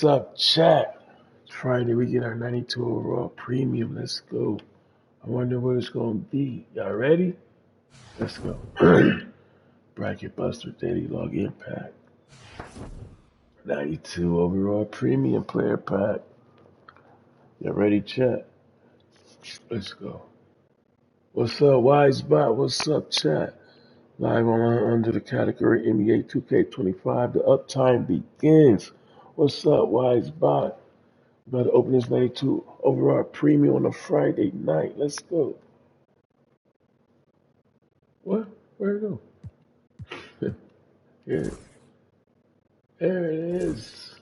What's up, chat? It's Friday. We get our 92 overall premium. Let's go. I wonder what it's going to be. Y'all ready? Let's go. Bracket Buster Daily Login Pack. 92 overall premium player pack. Y'all ready, chat? Let's go. What's up, Wisebot? What's up, chat? Live online under the category NBA 2K25. The uptime begins. What's up, Wisebot? About to open this 92 overall premium on a Friday night. Let's go. What? Where'd it go? Here. There it is.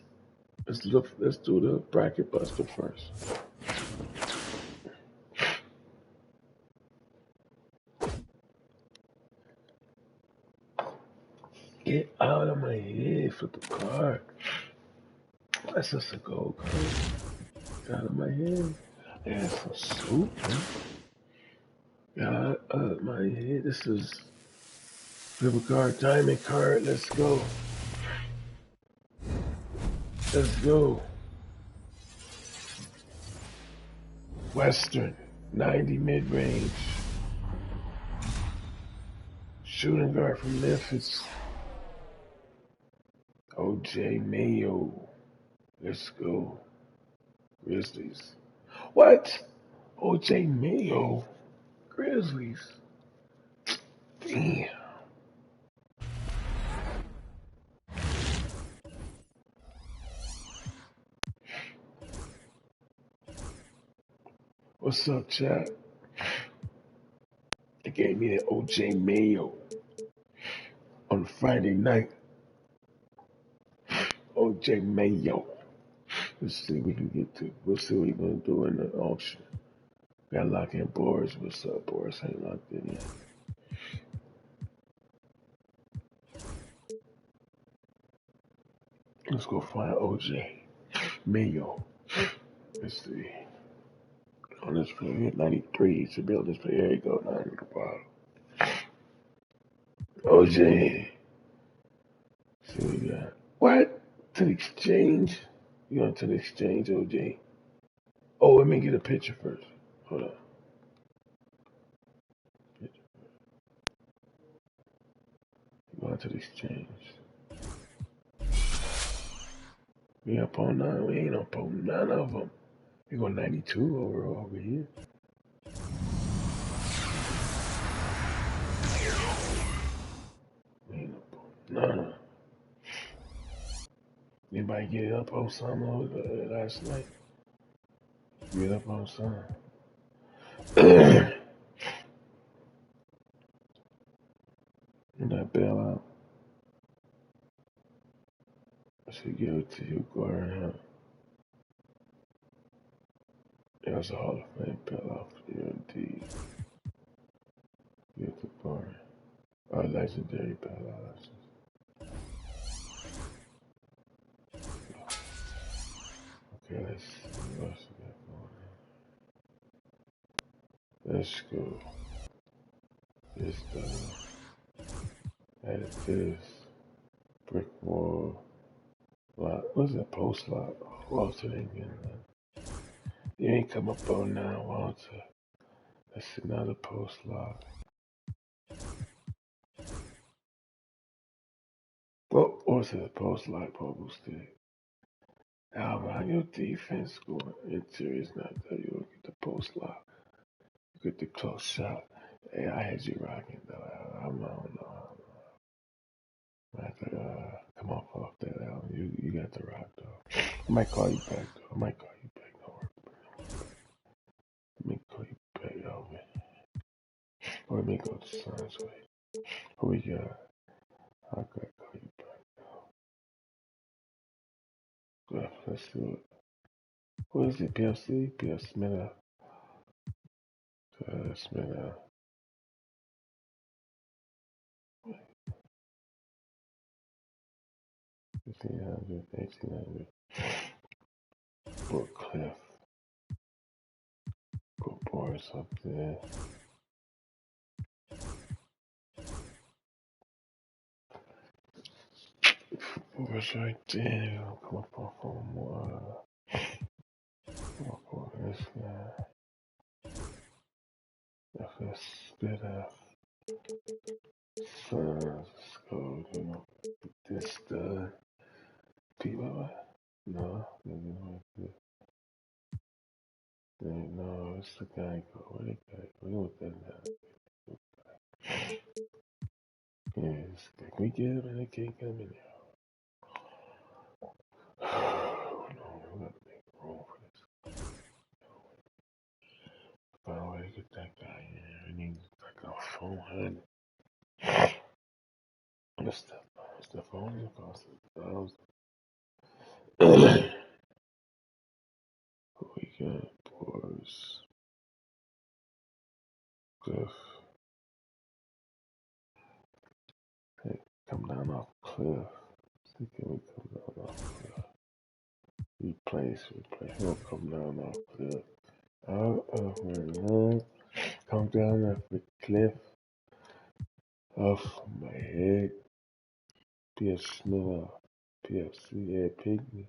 Let's do the bracket buster first. Get out of my head for the card. That's just a gold card. Get out of my head. That's some soup, man. Get out of my head. This is River card, diamond card. Let's go. Let's go. Western, 90 mid-range. Shooting guard from Memphis. OJ Mayo. Let's go. Grizzlies. What? OJ Mayo. Grizzlies. Damn. What's up, chat? They gave me the OJ Mayo on Friday night. OJ Mayo. Let's see what we can get to. We'll see what he's gonna do in the auction. Got lock in Boris. What's up, Boris? Ain't locked in yet. Let's go find OJ Mayo. Let's see. On this player here, 93. He should be on this player. There you go, 9 at the bottom. OJ. See what we got. What? To the exchange? You going to the exchange, OJ? Oh, let me get a picture first. Hold on. You going to the exchange. We up on 9. We ain't up on none of them. We go 92 overall over here. We ain't up on none. Anybody get up on something last night? Get up on something. And that bailout. I should give it to you, Gordon. Huh? Yeah, it's a Hall of Fame bailout for you, indeed. Give it to Gordon. Our legendary bailout. Okay, let's see what else we got going on. Let's go. This edit this. Brick wall. Lot. What's that post lot? Walter ain't getting that. You ain't come up on now, Walter. Let's see another post lot. What was it? Post lot, bubble stick. Alvin, your defense score. Interior's not there. You look at the post lot. You get the close shot. Hey, I had you rocking though. I don't know. I have to come off that, Alvin. You got the rock though. I might call you back though. Don't worry. Let me call you back, Alvin. Or let me go to Suns way. What we got? I gotta call you back though. Good. Let's do it. What is it? PLC? PLC Smith. Smith. 1500, 1800. Put Cliff. Put Boris up there. Force right there. Come up off on more. Come up on this guy. If it's spit out. Sons, go, you know. This stud. People, no, no, it's the guy. Where the guy? We want that now. Yes, can we get him in the cake? Come in there. Oh, no, we gotta make room for this. Find a way to get that guy in here. We need like a 400. The phone is cost $1,000. We got Boris, Cliff. Hey, come down off Cliff. See, can we come down off Cliff? Replace. He'll come down off Cliff. Man. Come down off the cliff. Off my head. Be a Smiller. PFC. Ed Piggy.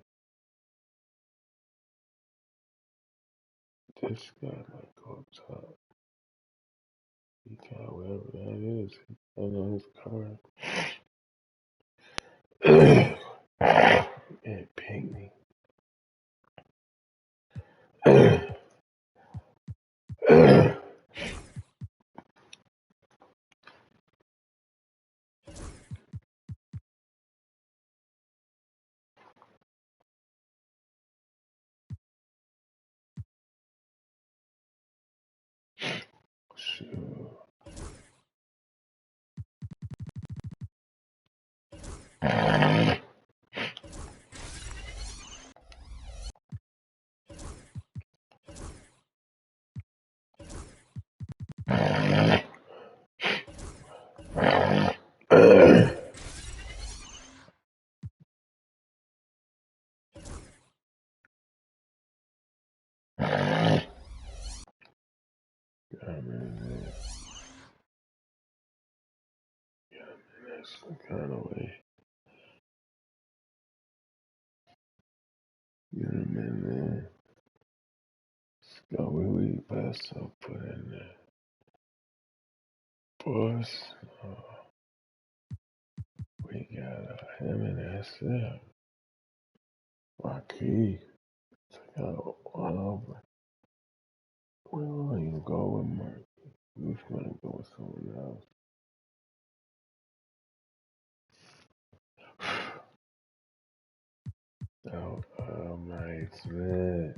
This guy might go up top. He got whatever that is. I know his card. Ed Piggy. Sure. That's the kind of way. Get him in there. Let's go. We pass up, put in there. Boys. We got him in there. That's it. Rocky. Check out one over. We don't even go with Murphy. We gonna go with someone else. Oh my man.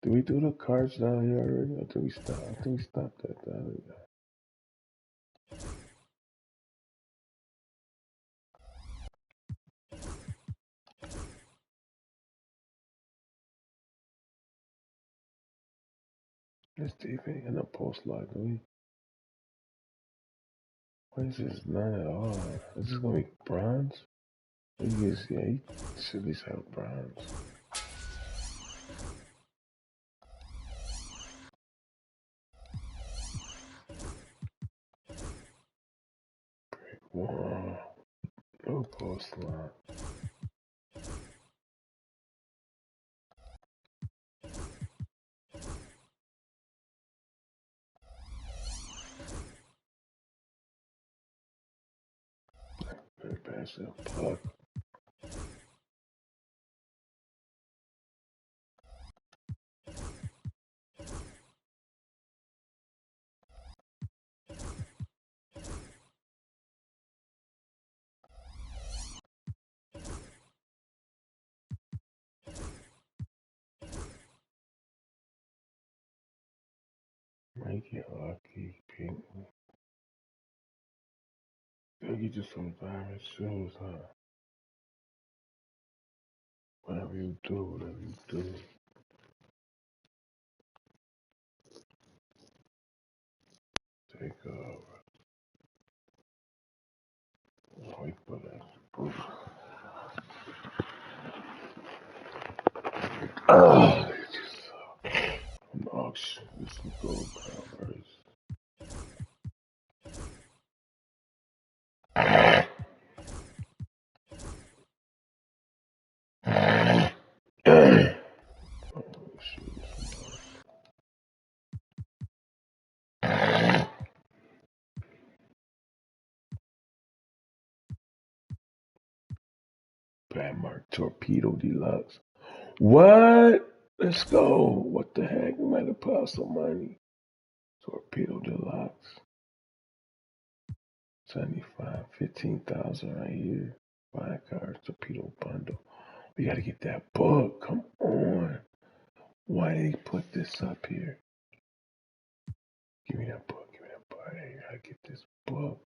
Did we do the cards down here already? I think we stopped that down here. This TV in a post lock, do we? What is this? None at all. Is this gonna be bronze? He should at least have bronze. Break one. No post lock. Very passive puck. Make it lucky, pink. Gotta get you some diamond shoes, huh? Whatever you do. Take over. Wait for that. Oh, an auction with some gold powers. Mark Torpedo Deluxe. What? Let's go. What the heck? We might have put out some money. Torpedo Deluxe. 75, 15,000 right here. 5 cards, Torpedo Bundle. We gotta get that book. Come on. Why did he put this up here? Give me that book. Give me that book. Hey, I gotta get this book.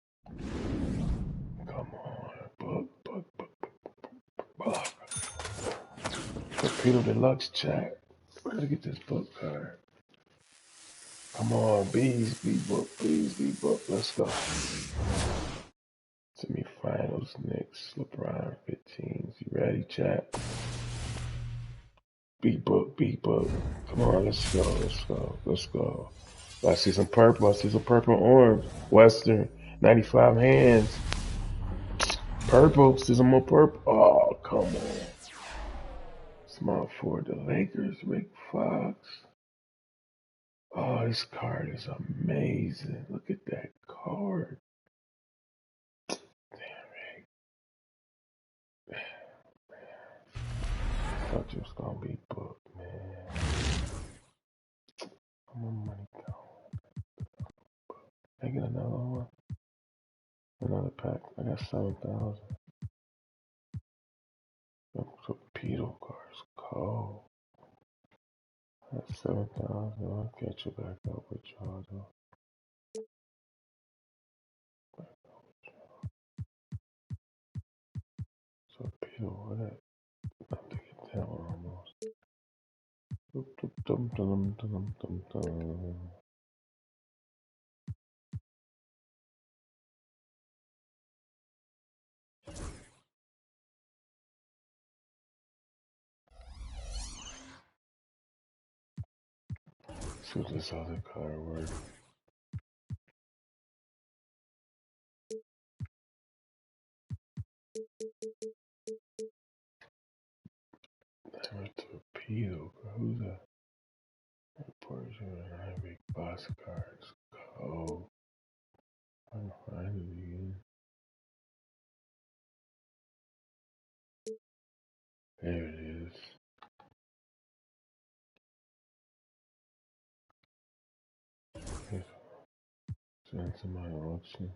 Come on. Book. Torpedo Deluxe chat. We gotta get this book card. Come on, bees, B-book, please, B-book. Let's go. Semi-finals, Knicks, LeBron, 15s. You ready, chat? B-book. Come on, let's go. I see some purple. And orange. Western, 95 hands. Purple. See some more purple. Oh, come on. Small forward, the Lakers, Rick Fox. Oh, this card is amazing. Look at that card. I thought you was gonna be booked, man. Come on, money go. I get another one. Another pack. I got 7,000. Torpedo cards. Cold. I got 7,000. I'll catch you back up with y'all though. Torpedo, what that? I'm thinking that one almost. See what this other card works. Torpedo, who's that? Portion and I make boss cards. Oh, I'm finding it again. There it is. Send it to my auction.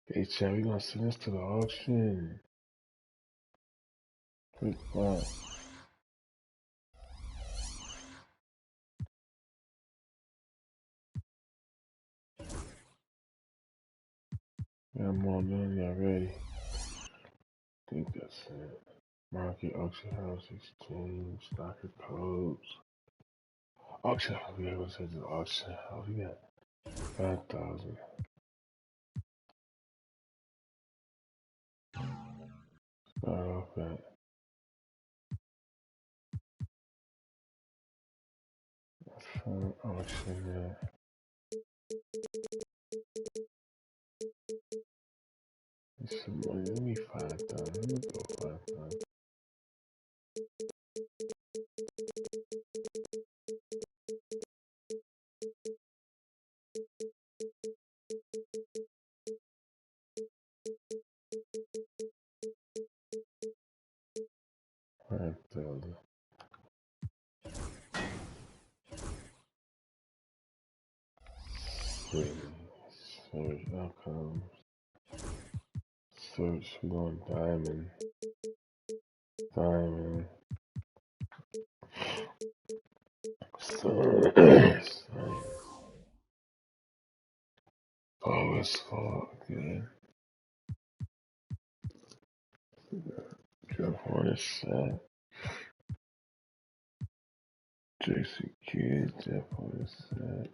Hey, chat, we gonna send this to the auction. Quick fun. Yeah, I'm all done. Y'all ready? I think that's it. Market, auction house, exchange, stocker codes. Auction house, we gotta say the auction house. We got 5,000. Start off at auction there. Some money. Let me 5,000. Let me go 5,000. Search outcomes. Search. We're going diamond. Search. Oh, it's full. Good. Jeff Horner set. JC Kidd. Jeff Horner set.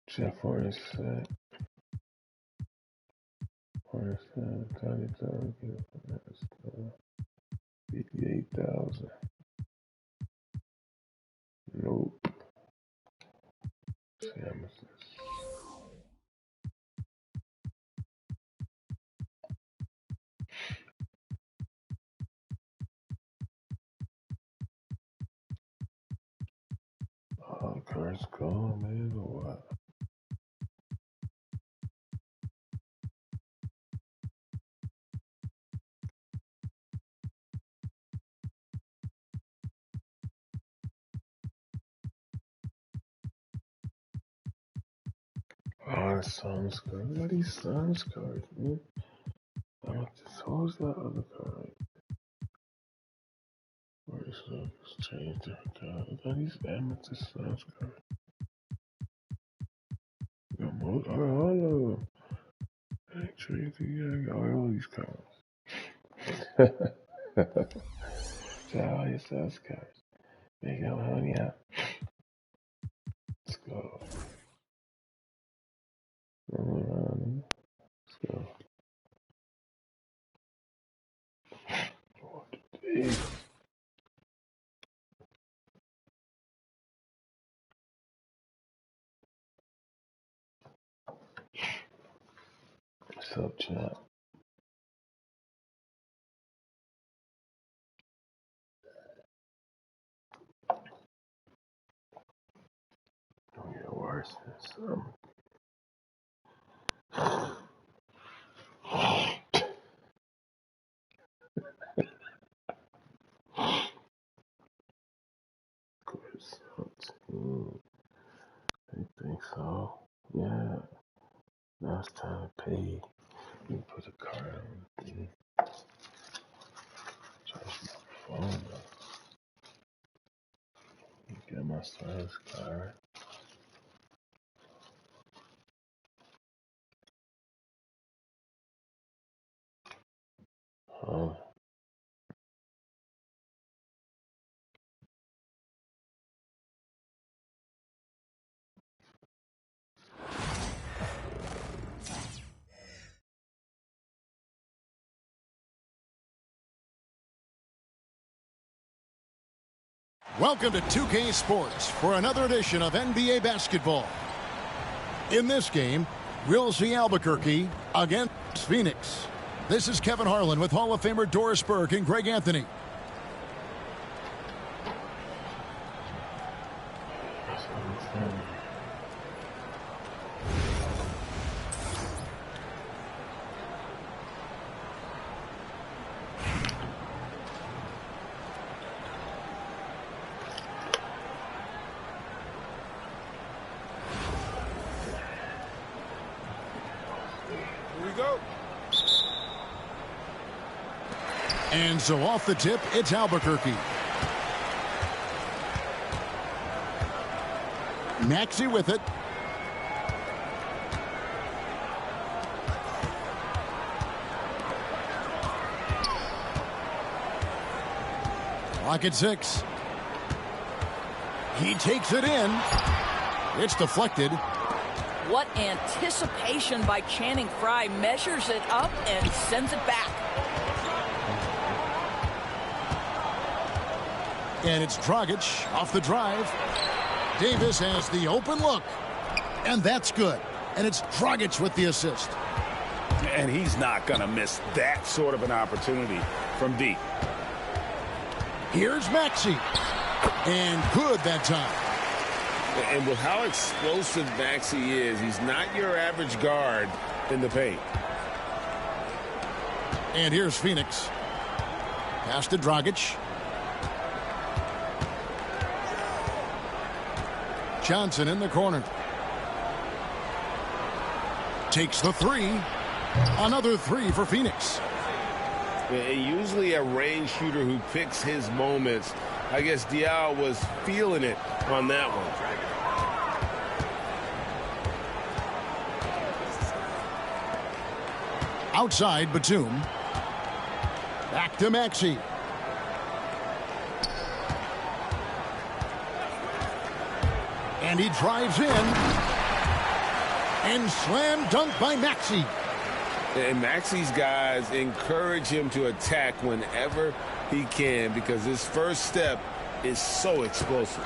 Jeff Horner set. Horner set. Tiny Target. 58,000. Nope. Sam. Oh, car's gone, man, or what? Oh, the Suns card. Look at these Suns cards, man. Who's that other card? Where's the change different cards? Look at these Amethyst Suns cards. All of them. Actually, I got all these cards. All these Suns cards. They got money out. Let's go. Let's go. What's up, chat? Don't get worse than some. I think so. Yeah. Now it's time to pay. You put a card on. Charge my phone up. Get my service card. Oh. Welcome to 2K Sports for another edition of NBA basketball. In this game, we'll see Albuquerque against Phoenix. This is Kevin Harlan with Hall of Famer Doris Burke and Greg Anthony. And so off the tip, it's Albuquerque. Maxey with it. Clock at 6. He takes it in. It's deflected. What anticipation by Channing Frye. Measures it up and sends it back. And it's Dragic off the drive. Davis has the open look. And that's good. And it's Dragic with the assist. And he's not going to miss that sort of an opportunity from deep. Here's Maxey. And good that time. And with how explosive Maxey is, he's not your average guard in the paint. And here's Phoenix. Pass to Dragic. Johnson in the corner. Takes the three. Another three for Phoenix. Usually a range shooter who picks his moments. I guess Diaw was feeling it on that one. Outside, Batum. Back to Maxey. And he drives in. And slam dunk by Maxey. And Maxey's guys encourage him to attack whenever he can because his first step is so explosive.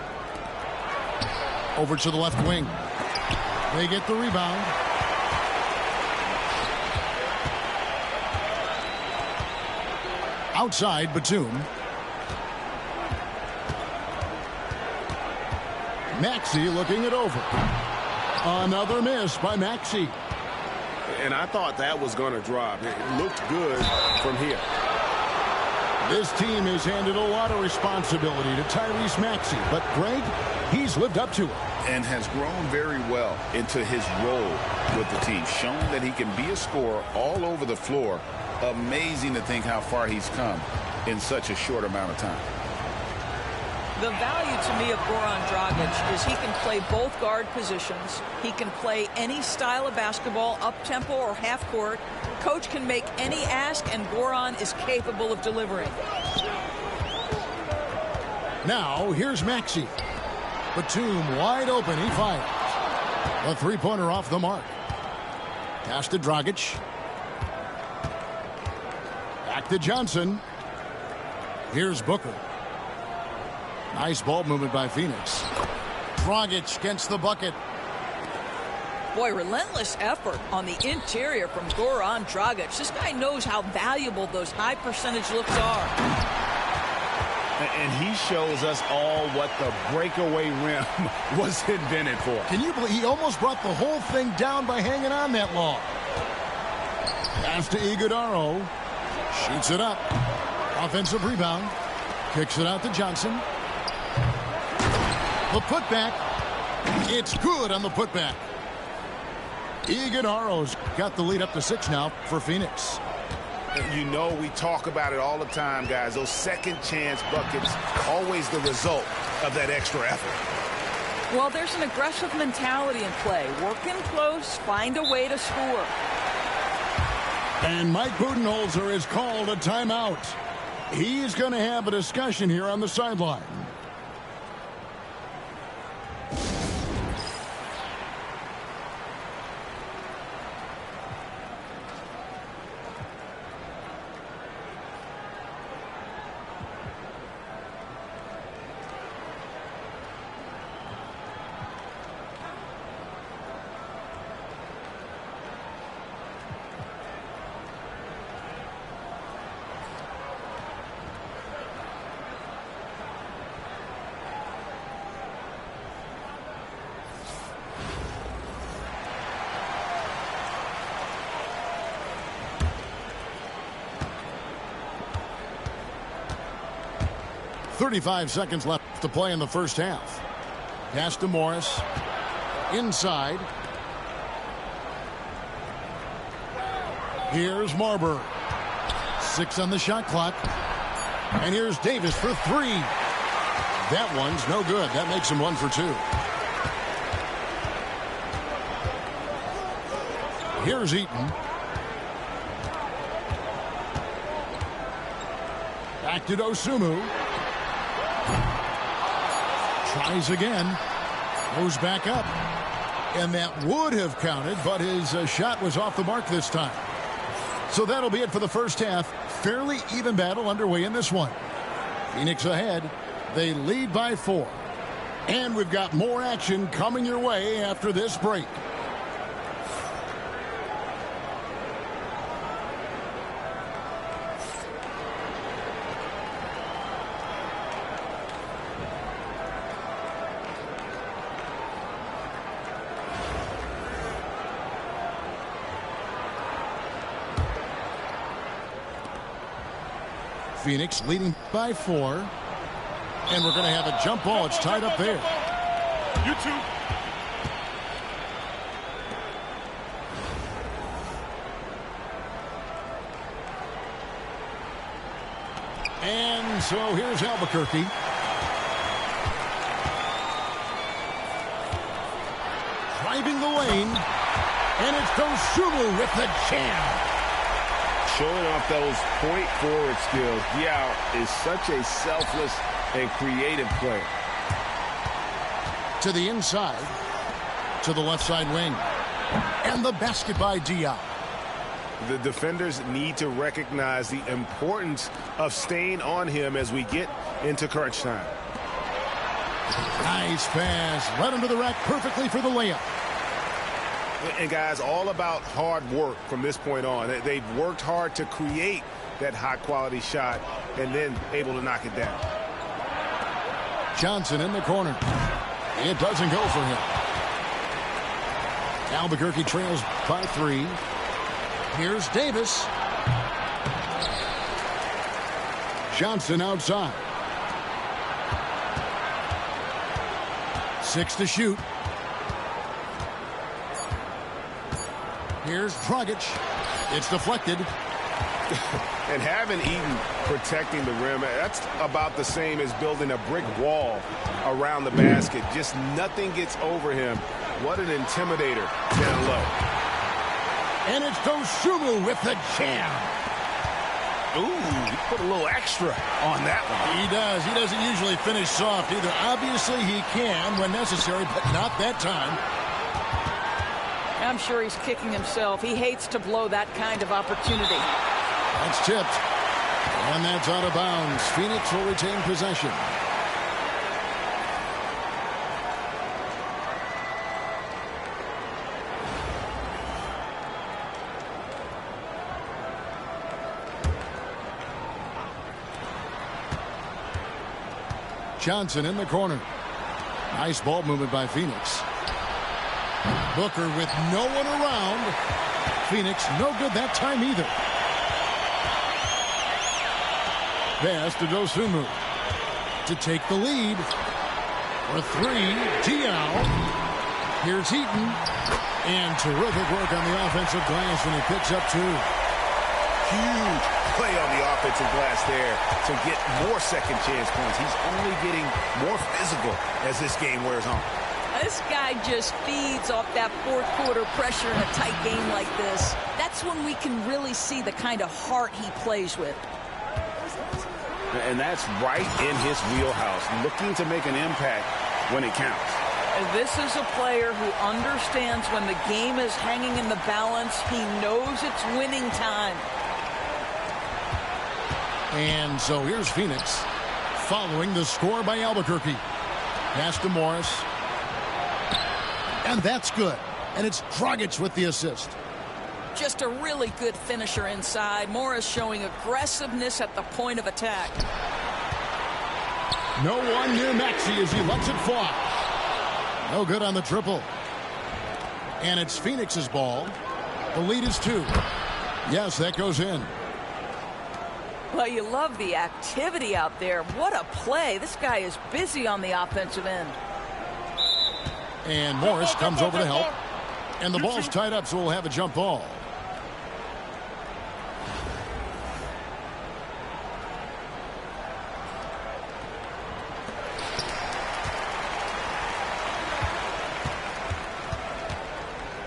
Over to the left wing. They get the rebound. Outside, Batum. Maxey looking it over. Another miss by Maxey. And I thought that was going to drop. It looked good from here. This team has handed a lot of responsibility to Tyrese Maxey, but Greg, he's lived up to it. And has grown very well into his role with the team. Shown that he can be a scorer all over the floor. Amazing to think how far he's come in such a short amount of time. The value to me of Goran Dragic is he can play both guard positions. He can play any style of basketball, up-tempo or half-court. Coach can make any ask, and Goran is capable of delivering. Now, here's Maxey. Batum wide open. He fires. A three-pointer off the mark. Pass to Dragic. Back to Johnson. Here's Booker. Nice ball movement by Phoenix. Dragic against the bucket. Boy, relentless effort on the interior from Goran Dragic. This guy knows how valuable those high percentage looks are. And he shows us all what the breakaway rim was invented for. Can you believe he almost brought the whole thing down by hanging on that long? Pass to Iguodaro. Shoots it up. Offensive rebound. Kicks it out to Johnson. The putback. It's good on the putback. Iguodaro's got the lead up to 6 now for Phoenix. You know, we talk about it all the time, guys. Those second chance buckets, always the result of that extra effort. Well, there's an aggressive mentality in play. Work in close, find a way to score. And Mike Budenholzer has called a timeout. He's going to have a discussion here on the sideline. .35 seconds left to play in the first half. Pass to Morris. Inside. Here's Marbury. 6 on the shot clock. And here's Davis for 3. That one's no good. That makes him 1 for 2. Here's Eaton. Back to Dosunmu. Tries again. Goes back up. And that would have counted, but his shot was off the mark this time. So that'll be it for the first half. Fairly even battle underway in this one. Phoenix ahead. They lead by 4. And we've got more action coming your way after this break. Phoenix leading by 4. And we're going to have a jump ball. It's tied up there. You too. And so here's Albuquerque. Driving the lane. And it's Dosunmu with the jam. Showing off those point forward skills. Diaw is such a selfless and creative player. To the inside. To the left side wing. And the basket by Diaw. The defenders need to recognize the importance of staying on him as we get into crunch time. Nice pass. Right under the rack perfectly for the layup. And guys, all about hard work from this point on. They've worked hard to create that high-quality shot and then able to knock it down. Johnson in the corner. It doesn't go for him. Albuquerque trails by 3. Here's Davis. Johnson outside. 6 to shoot. Here's Dragic. It's deflected. And having Eaton protecting the rim, that's about the same as building a brick wall around the basket. Just nothing gets over him. What an intimidator down low. And it's Dosunmu with the jam. Ooh, he put a little extra on that one. He does. He doesn't usually finish soft either. Obviously, he can when necessary, but not that time. I'm sure he's kicking himself. He hates to blow that kind of opportunity. That's tipped. And that's out of bounds. Phoenix will retain possession. Johnson in the corner. Nice ball movement by Phoenix. Booker with no one around. Phoenix no good that time either. Pass to Dosunmu to take the lead. For 3, Diaw. Here's Eaton. And terrific work on the offensive glass when he picks up 2. Huge play on the offensive glass there to get more second chance points. He's only getting more physical as this game wears on. This guy just feeds off that fourth quarter pressure in a tight game like this. That's when we can really see the kind of heart he plays with. And that's right in his wheelhouse, looking to make an impact when it counts. This is a player who understands when the game is hanging in the balance. He knows it's winning time. And so here's Phoenix following the score by Albuquerque. Pass to Morris. And that's good. And it's Dragic with the assist. Just a really good finisher inside. Morris showing aggressiveness at the point of attack. No one near Maxey as he lets it fly. No good on the triple. And it's Phoenix's ball. The lead is 2. Yes, that goes in. Well, you love the activity out there. What a play. This guy is busy on the offensive end. And Morris comes over to help. And the ball's tied up, so we'll have a jump ball.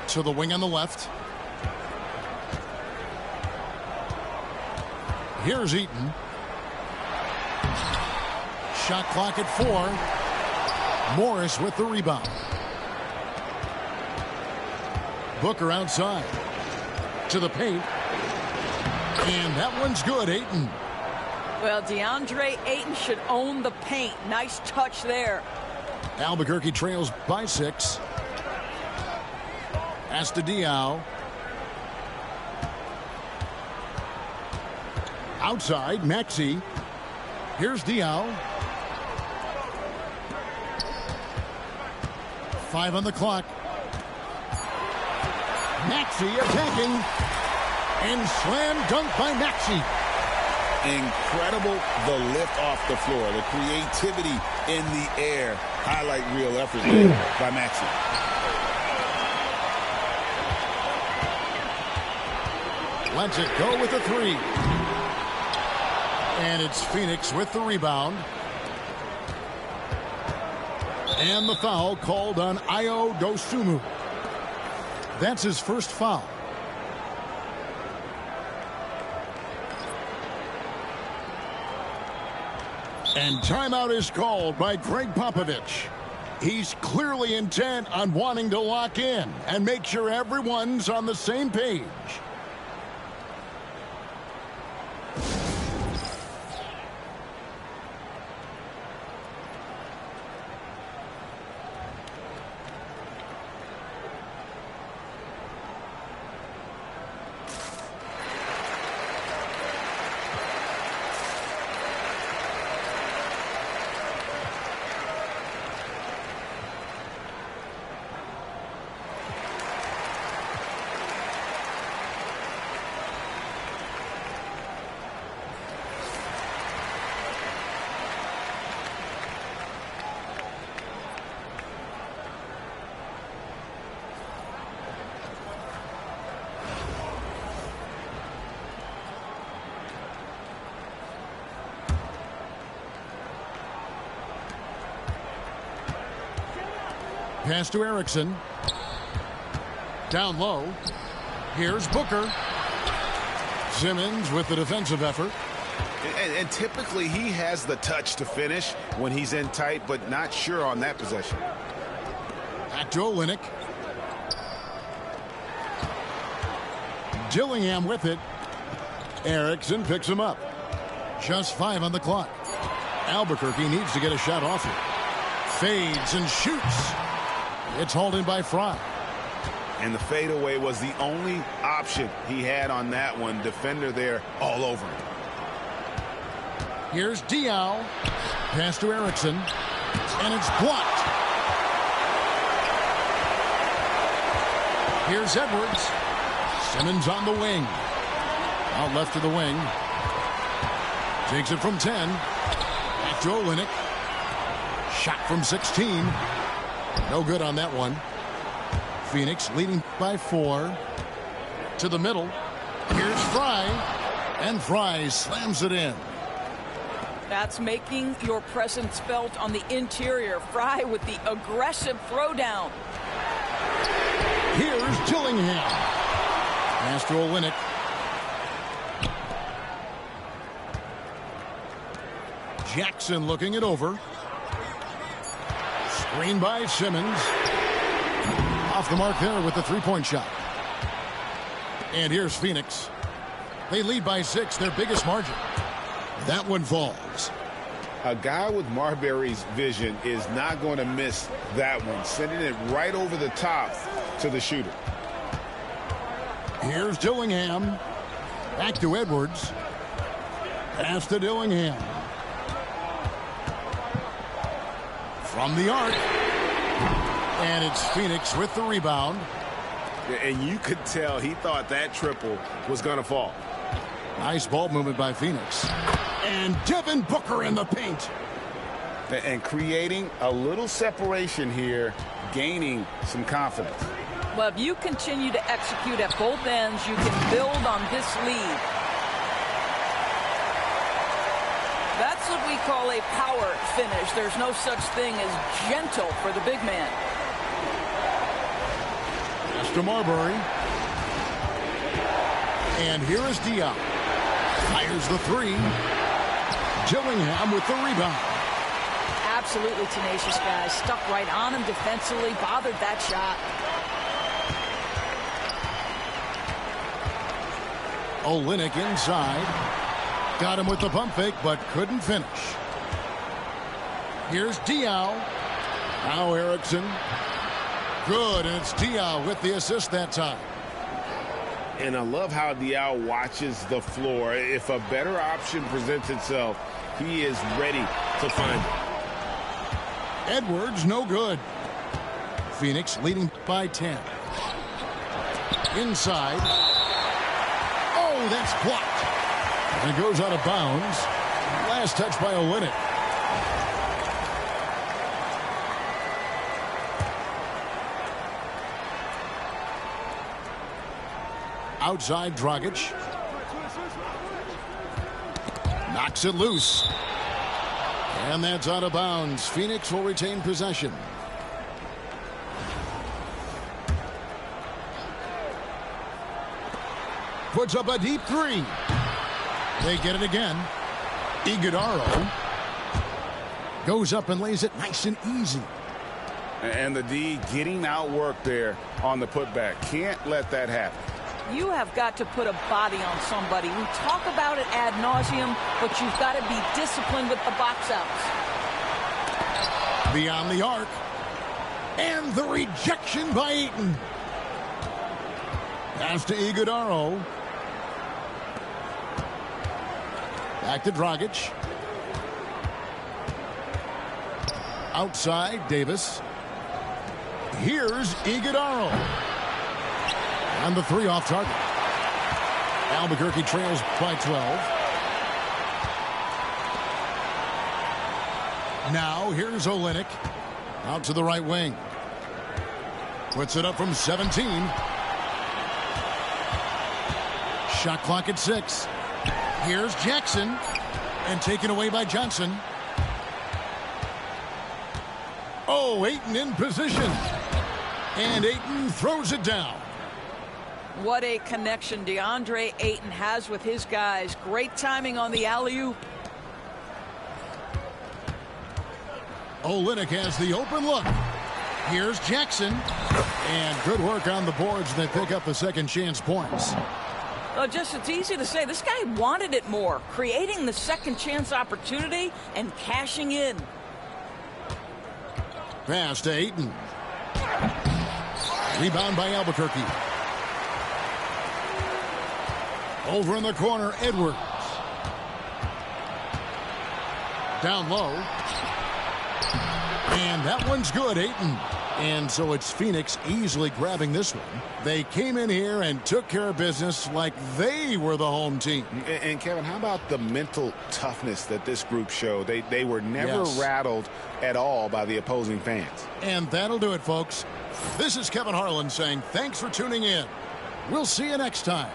To the wing on the left. Here's Eaton. Shot clock at 4. Morris with the rebound. Booker outside. To the paint. And that one's good, Ayton. Well, DeAndre Ayton should own the paint. Nice touch there. Albuquerque trails by 6. Pass to Diaw. Outside, Maxey. Here's Diaw. 5 on the clock. Maxey attacking. And slam dunk by Maxey. Incredible the lift off the floor. The creativity in the air. Highlight real effort there by Maxey. Lets it go with a 3. And it's Phoenix with the rebound. And the foul called on Ayo Dosunmu. That's his first foul. And timeout is called by Greg Popovich. He's clearly intent on wanting to lock in and make sure everyone's on the same page. pass to Erickson. Down low. Here's Booker. Simmons with the defensive effort. And typically he has the touch to finish when he's in tight, but not sure on that possession. Back to Olynyk. Dillingham with it. Erickson picks him up. Just 5 on the clock. Albuquerque needs to get a shot off it. Fades and shoots. It's hauled in by Fry. And the fadeaway was the only option he had on that one. Defender there all over him. Here's Diaw. Pass to Erickson. And it's blocked. Here's Edwards. Simmons on the wing. Out left to the wing. Takes it from 10. Back to Olynyk. Shot from 16. No good on that one. Phoenix leading by 4. To the middle. Here's Fry. And Fry slams it in. That's making your presence felt on the interior. Fry with the aggressive throwdown. Here's Dillingham. Pass to Olynyk. Jackson looking it over. Screen by Simmons. Off the mark there with the three-point shot. And here's Phoenix. They lead by 6, their biggest margin. That one falls. A guy with Marbury's vision is not going to miss that one, sending it right over the top to the shooter. Here's Dillingham. Back to Edwards. Pass to Dillingham. From the arc. And it's Phoenix with the rebound. And you could tell he thought that triple was going to fall. Nice ball movement by Phoenix. And Devin Booker in the paint. And creating a little separation here, gaining some confidence. Well, if you continue to execute at both ends, you can build on this lead. That's what we call a power finish. There's no such thing as gentle for the big man. Pass to Marbury. And here is Diaw. Fires the 3. Dillingham with the rebound. Absolutely tenacious guy. Stuck right on him defensively. Bothered that shot. Olynyk inside. Got him with the pump fake, but couldn't finish. Here's Diaw. Now Erickson. Good, and it's Diaw with the assist that time. And I love how Diaw watches the floor. If a better option presents itself, he is ready to find it. Edwards, no good. Phoenix leading by 10. Inside. Oh, that's blocked. And it goes out of bounds. Last touch by Olynyk. Outside Dragic. Knocks it loose. And that's out of bounds. Phoenix will retain possession. Puts up a deep 3. They get it again. Iguodala goes up and lays it nice and easy. And the D getting outworked there on the putback. Can't let that happen. You have got to put a body on somebody. We talk about it ad nauseum, but you've got to be disciplined with the box outs. Beyond the arc. And the rejection by Ayton. Pass to Iguodala. Back to Dragic. Outside, Davis. Here's Iguodala. And the 3 off target. Albuquerque trails by 12. Now here's Olynyk. Out to the right wing. Puts it up from 17. Shot clock at 6. Here's Jackson. And taken away by Johnson. Oh, Ayton in position. And Ayton throws it down. What a connection DeAndre Ayton has with his guys. Great timing on the alley-oop. Olynyk has the open look. Here's Jackson. And good work on the boards. They pick up the second chance points. Just it's easy to say. This guy wanted it more. Creating the second chance opportunity and cashing in. Pass to Ayton. Rebound by Albuquerque. Over in the corner, Edwards. Down low. And that one's good, Ayton. And so it's Phoenix easily grabbing this one. They came in here and took care of business like they were the home team. And Kevin, how about the mental toughness that this group showed? They were never rattled at all by the opposing fans. And that'll do it, folks. This is Kevin Harlan saying thanks for tuning in. We'll see you next time.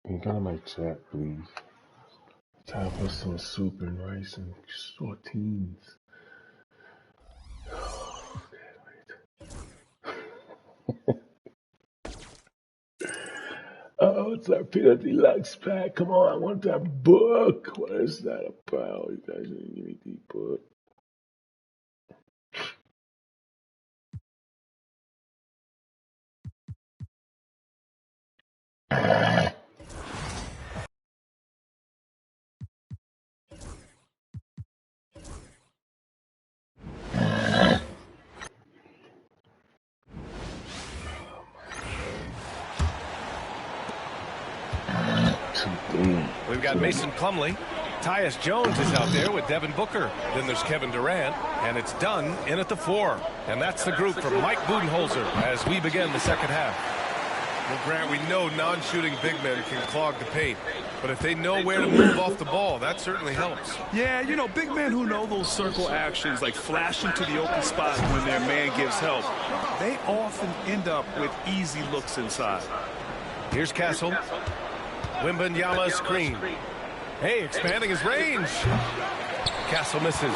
Can you go to my chat, please? Time for some soup and rice and saltines. Oh, oh, it's our Peter Deluxe pack. Come on, I want that book. What is that about? You guys didn't give me the book. We've got Mason Plumlee. Tyus Jones is out there with Devin Booker. Then there's Kevin Durant, and it's done in at the 4. And that's the group from Mike Budenholzer as we begin the second half. Well, Grant, we know non-shooting big men can clog the paint. But if they know where to move off the ball, that certainly helps. Yeah, you know, big men who know those circle actions, like flashing to the open spot when their man gives help, they often end up with easy looks inside. Here's Castle. Wembanyama screen. Hey, expanding his range. Castle misses.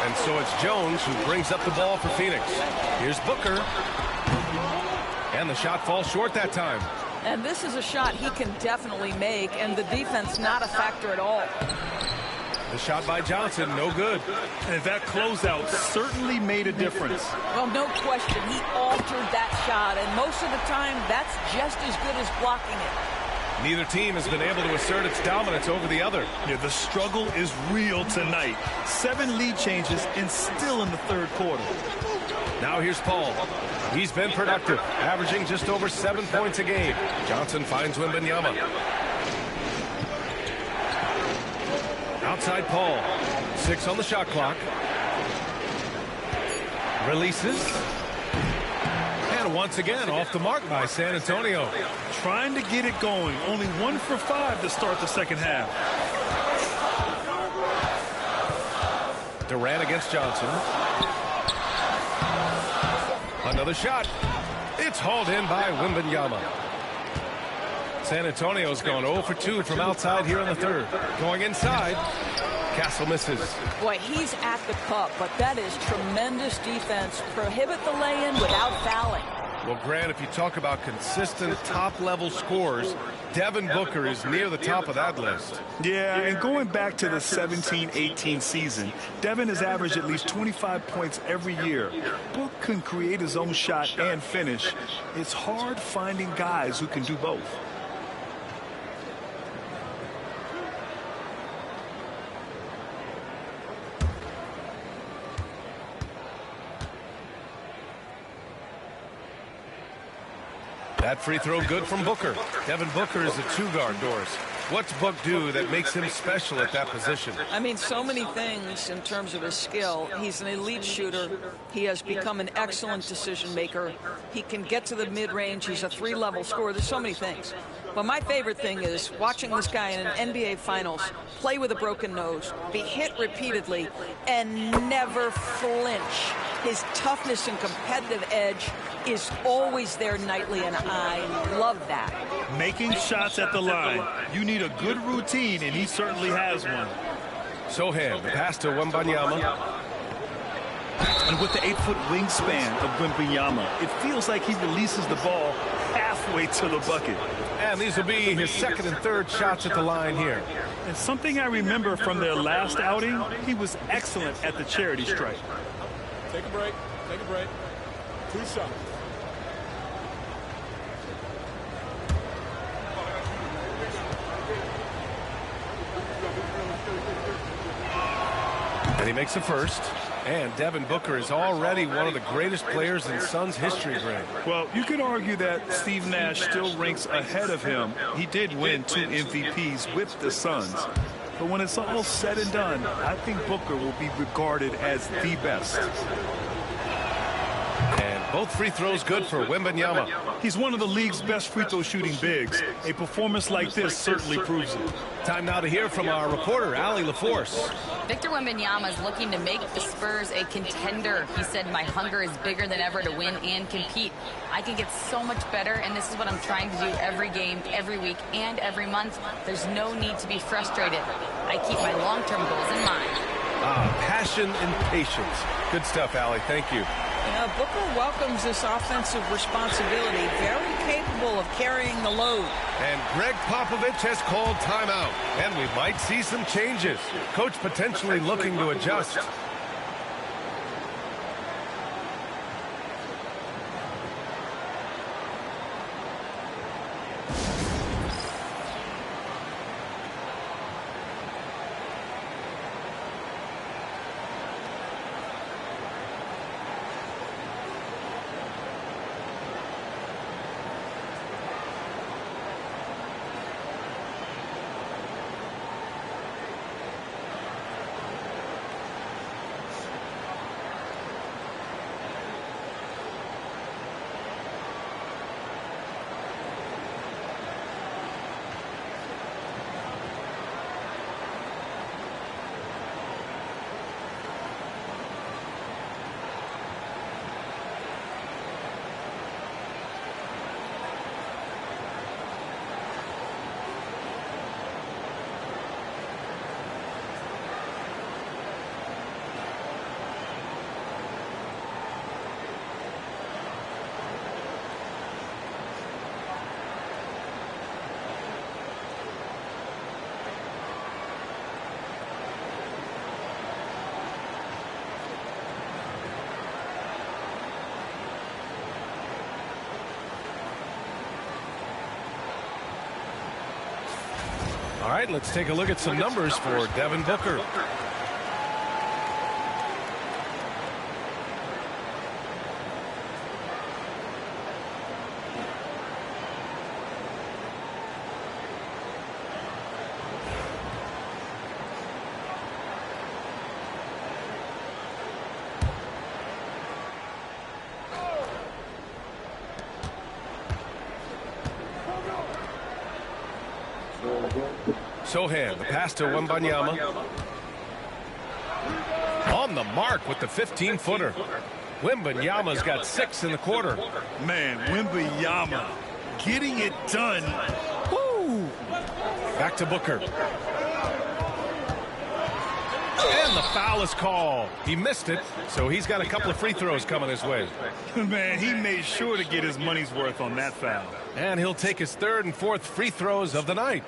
And so it's Jones who brings up the ball for Phoenix. Here's Booker. And the shot falls short that time. And this is a shot he can definitely make, and the defense not a factor at all. The shot by Johnson, no good. And that closeout certainly made a difference. Well, no question. He altered that shot, and most of the time, that's just as good as blocking it. Neither team has been able to assert its dominance over the other. Yeah, the struggle is real tonight. 7 lead changes and still in the third quarter. Now here's Paul. He's been productive, averaging just over 7 points a game. Johnson finds Wembanyama. Outside Paul. 6 on the shot clock. Releases. And once again, off the mark by San Antonio. Trying to get it going. Only 1 for 5 to start the second half. Durant against Johnson. Another shot. It's hauled in by Wembanyama. San Antonio's gone 0 for 2 from outside here in the third. Going inside. Castle misses. Boy, he's at the cup, but that is tremendous defense. Prohibit the lay-in without fouling. Well, Grant, if you talk about consistent top-level scores, Devin Booker is near the top of that list. Yeah, and going back to the 17-18 season, Devin has averaged at least 25 points every year. Book can create his own shot and finish. It's hard finding guys who can do both. That free throw good from Booker. Devin Booker is a two-guard, Doris. What's Book do that makes him special at that position? I mean, so many things in terms of his skill. He's an elite shooter. He has become an excellent decision maker. He can get to the mid-range. He's a three-level scorer. There's so many things. But my favorite thing is watching this guy in an NBA Finals play with a broken nose, be hit repeatedly, and never flinch. His toughness and competitive edge is always there nightly, and I love that. Making shots at the line. You need a good routine, and he certainly has one. Sohan, the pass to Wembanyama. And with the 8-foot wingspan of Wembanyama, it feels like he releases the ball halfway to the bucket. And these will be his second and third shots at the line here. And something I remember from their last outing, he was excellent at the charity stripe. Take a break. Take a break. 2 shots. And he makes a first. And Devin Booker is already one of the greatest players in Suns history, Greg. Well, you could argue that Steve Nash still ranks ahead of him. He did win 2 MVPs with the Suns. But when it's all said and done, I think Booker will be regarded as the best. And both free throws good for Wembanyama. He's one of the league's best free throw shooting bigs. A performance like this certainly proves it. Time now to hear from our reporter, Allie LaForce. Victor Wembanyama is looking to make the Spurs a contender. He said, my hunger is bigger than ever to win and compete. I can get so much better, and this is what I'm trying to do every game, every week, and every month. There's no need to be frustrated. I keep my long-term goals in mind. Passion and patience. Good stuff, Allie. Thank you. Yeah, Booker welcomes this offensive responsibility. Very capable of carrying the load. And Greg Popovich has called timeout. And we might see some changes. Coach potentially looking to adjust. All right, let's take a look at some numbers for Devin Booker. Sohan, the pass to Wembanyama. On the mark with the 15-footer. Wembanyama's got 6 in the quarter. Man, Wembanyama getting it done. Woo! Back to Booker. And the foul is called. He missed it, so he's got a couple of free throws coming his way. Man, he made sure to get his money's worth on that foul. And he'll take his 3rd and 4th free throws of the night.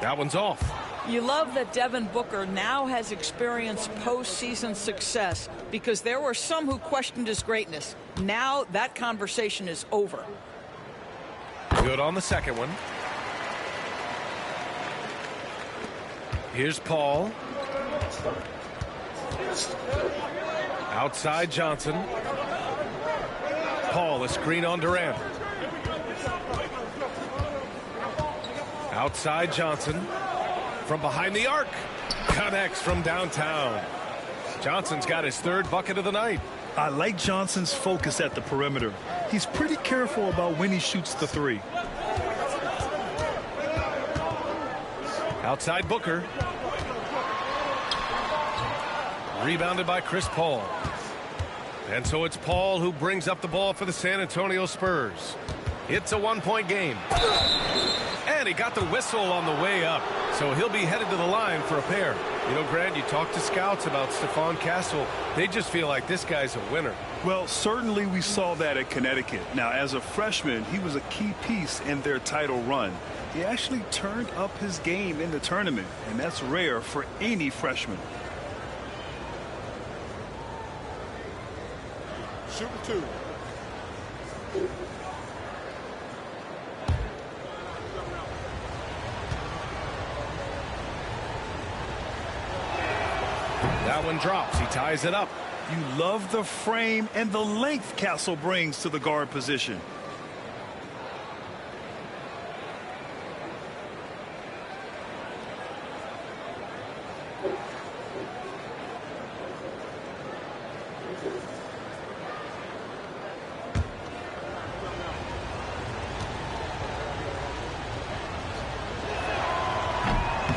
That one's off. You love that Devin Booker now has experienced postseason success, because there were some who questioned his greatness. Now that conversation is over. Good on the second one. Here's Paul. Outside Johnson. Paul, a screen on Durant. Outside Johnson. From behind the arc. Connects from downtown. Johnson's got his third bucket of the night. I like Johnson's focus at the perimeter. He's pretty careful about when he shoots the three. Outside Booker. Rebounded by Chris Paul. And so it's Paul who brings up the ball for the San Antonio Spurs. It's a one-point game. And he got the whistle on the way up. So he'll be headed to the line for a pair. You know, Grant, you talk to scouts about Stephon Castle. They just feel like this guy's a winner. Well, certainly we saw that at Connecticut. Now, as a freshman, he was a key piece in their title run. He actually turned up his game in the tournament, and that's rare for any freshman. Shooting two. That one drops. He ties it up. You love the frame and the length Castle brings to the guard position.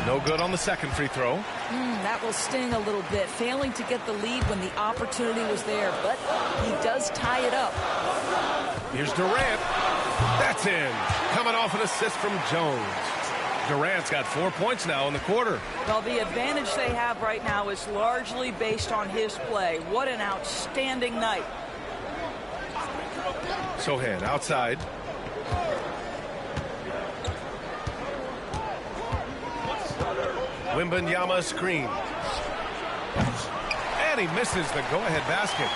No good on the second free throw. That will sting a little bit, failing to get the lead when the opportunity was there, but he does tie it up. Here's Durant. That's in. Coming off an assist from Jones. Durant's got 4 points now in the quarter. Well, the advantage they have right now is largely based on his play. What an outstanding night. Sohan outside. Wembanyama screen. And he misses the go-ahead basket.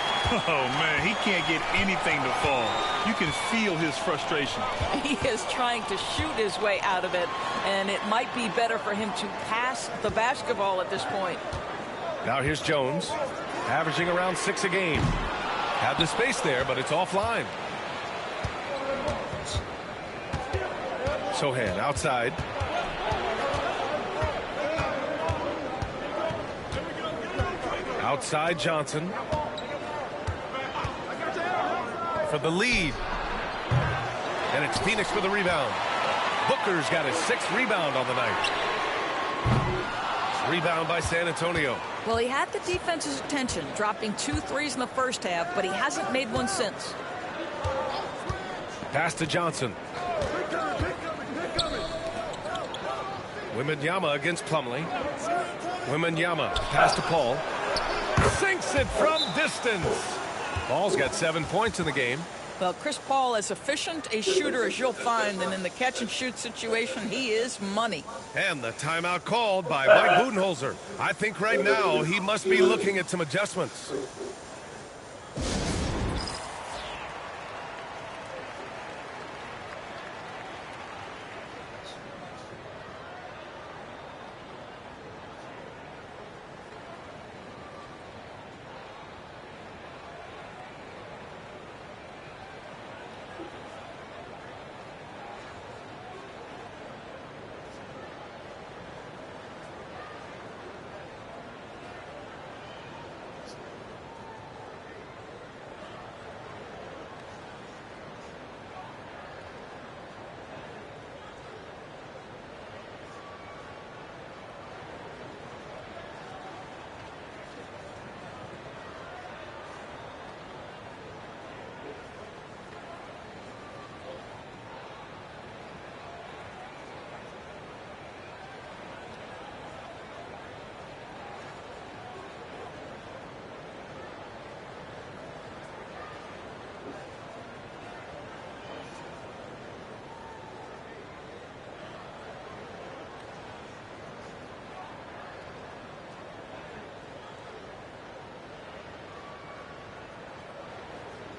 Oh, man, he can't get anything to fall. You can feel his frustration. He is trying to shoot his way out of it, and it might be better for him to pass the basketball at this point. Now here's Jones, averaging around 6 a game. Had the space there, but it's offline. Sohan outside. Outside Johnson. For the lead. And it's Phoenix for the rebound. Booker's got his 6th rebound on the night. Rebound by San Antonio. Well, he had the defense's attention, dropping 2 threes in the first half, but he hasn't made one since. Pass to Johnson. Wembanyama against Plumlee. Wembanyama, pass to Paul. Sinks it from distance. Paul's got 7 points in the game. Well, Chris Paul, as efficient a shooter as you'll find, and in the catch-and-shoot situation, he is money. And the timeout called by Mike Budenholzer. I think right now he must be looking at some adjustments.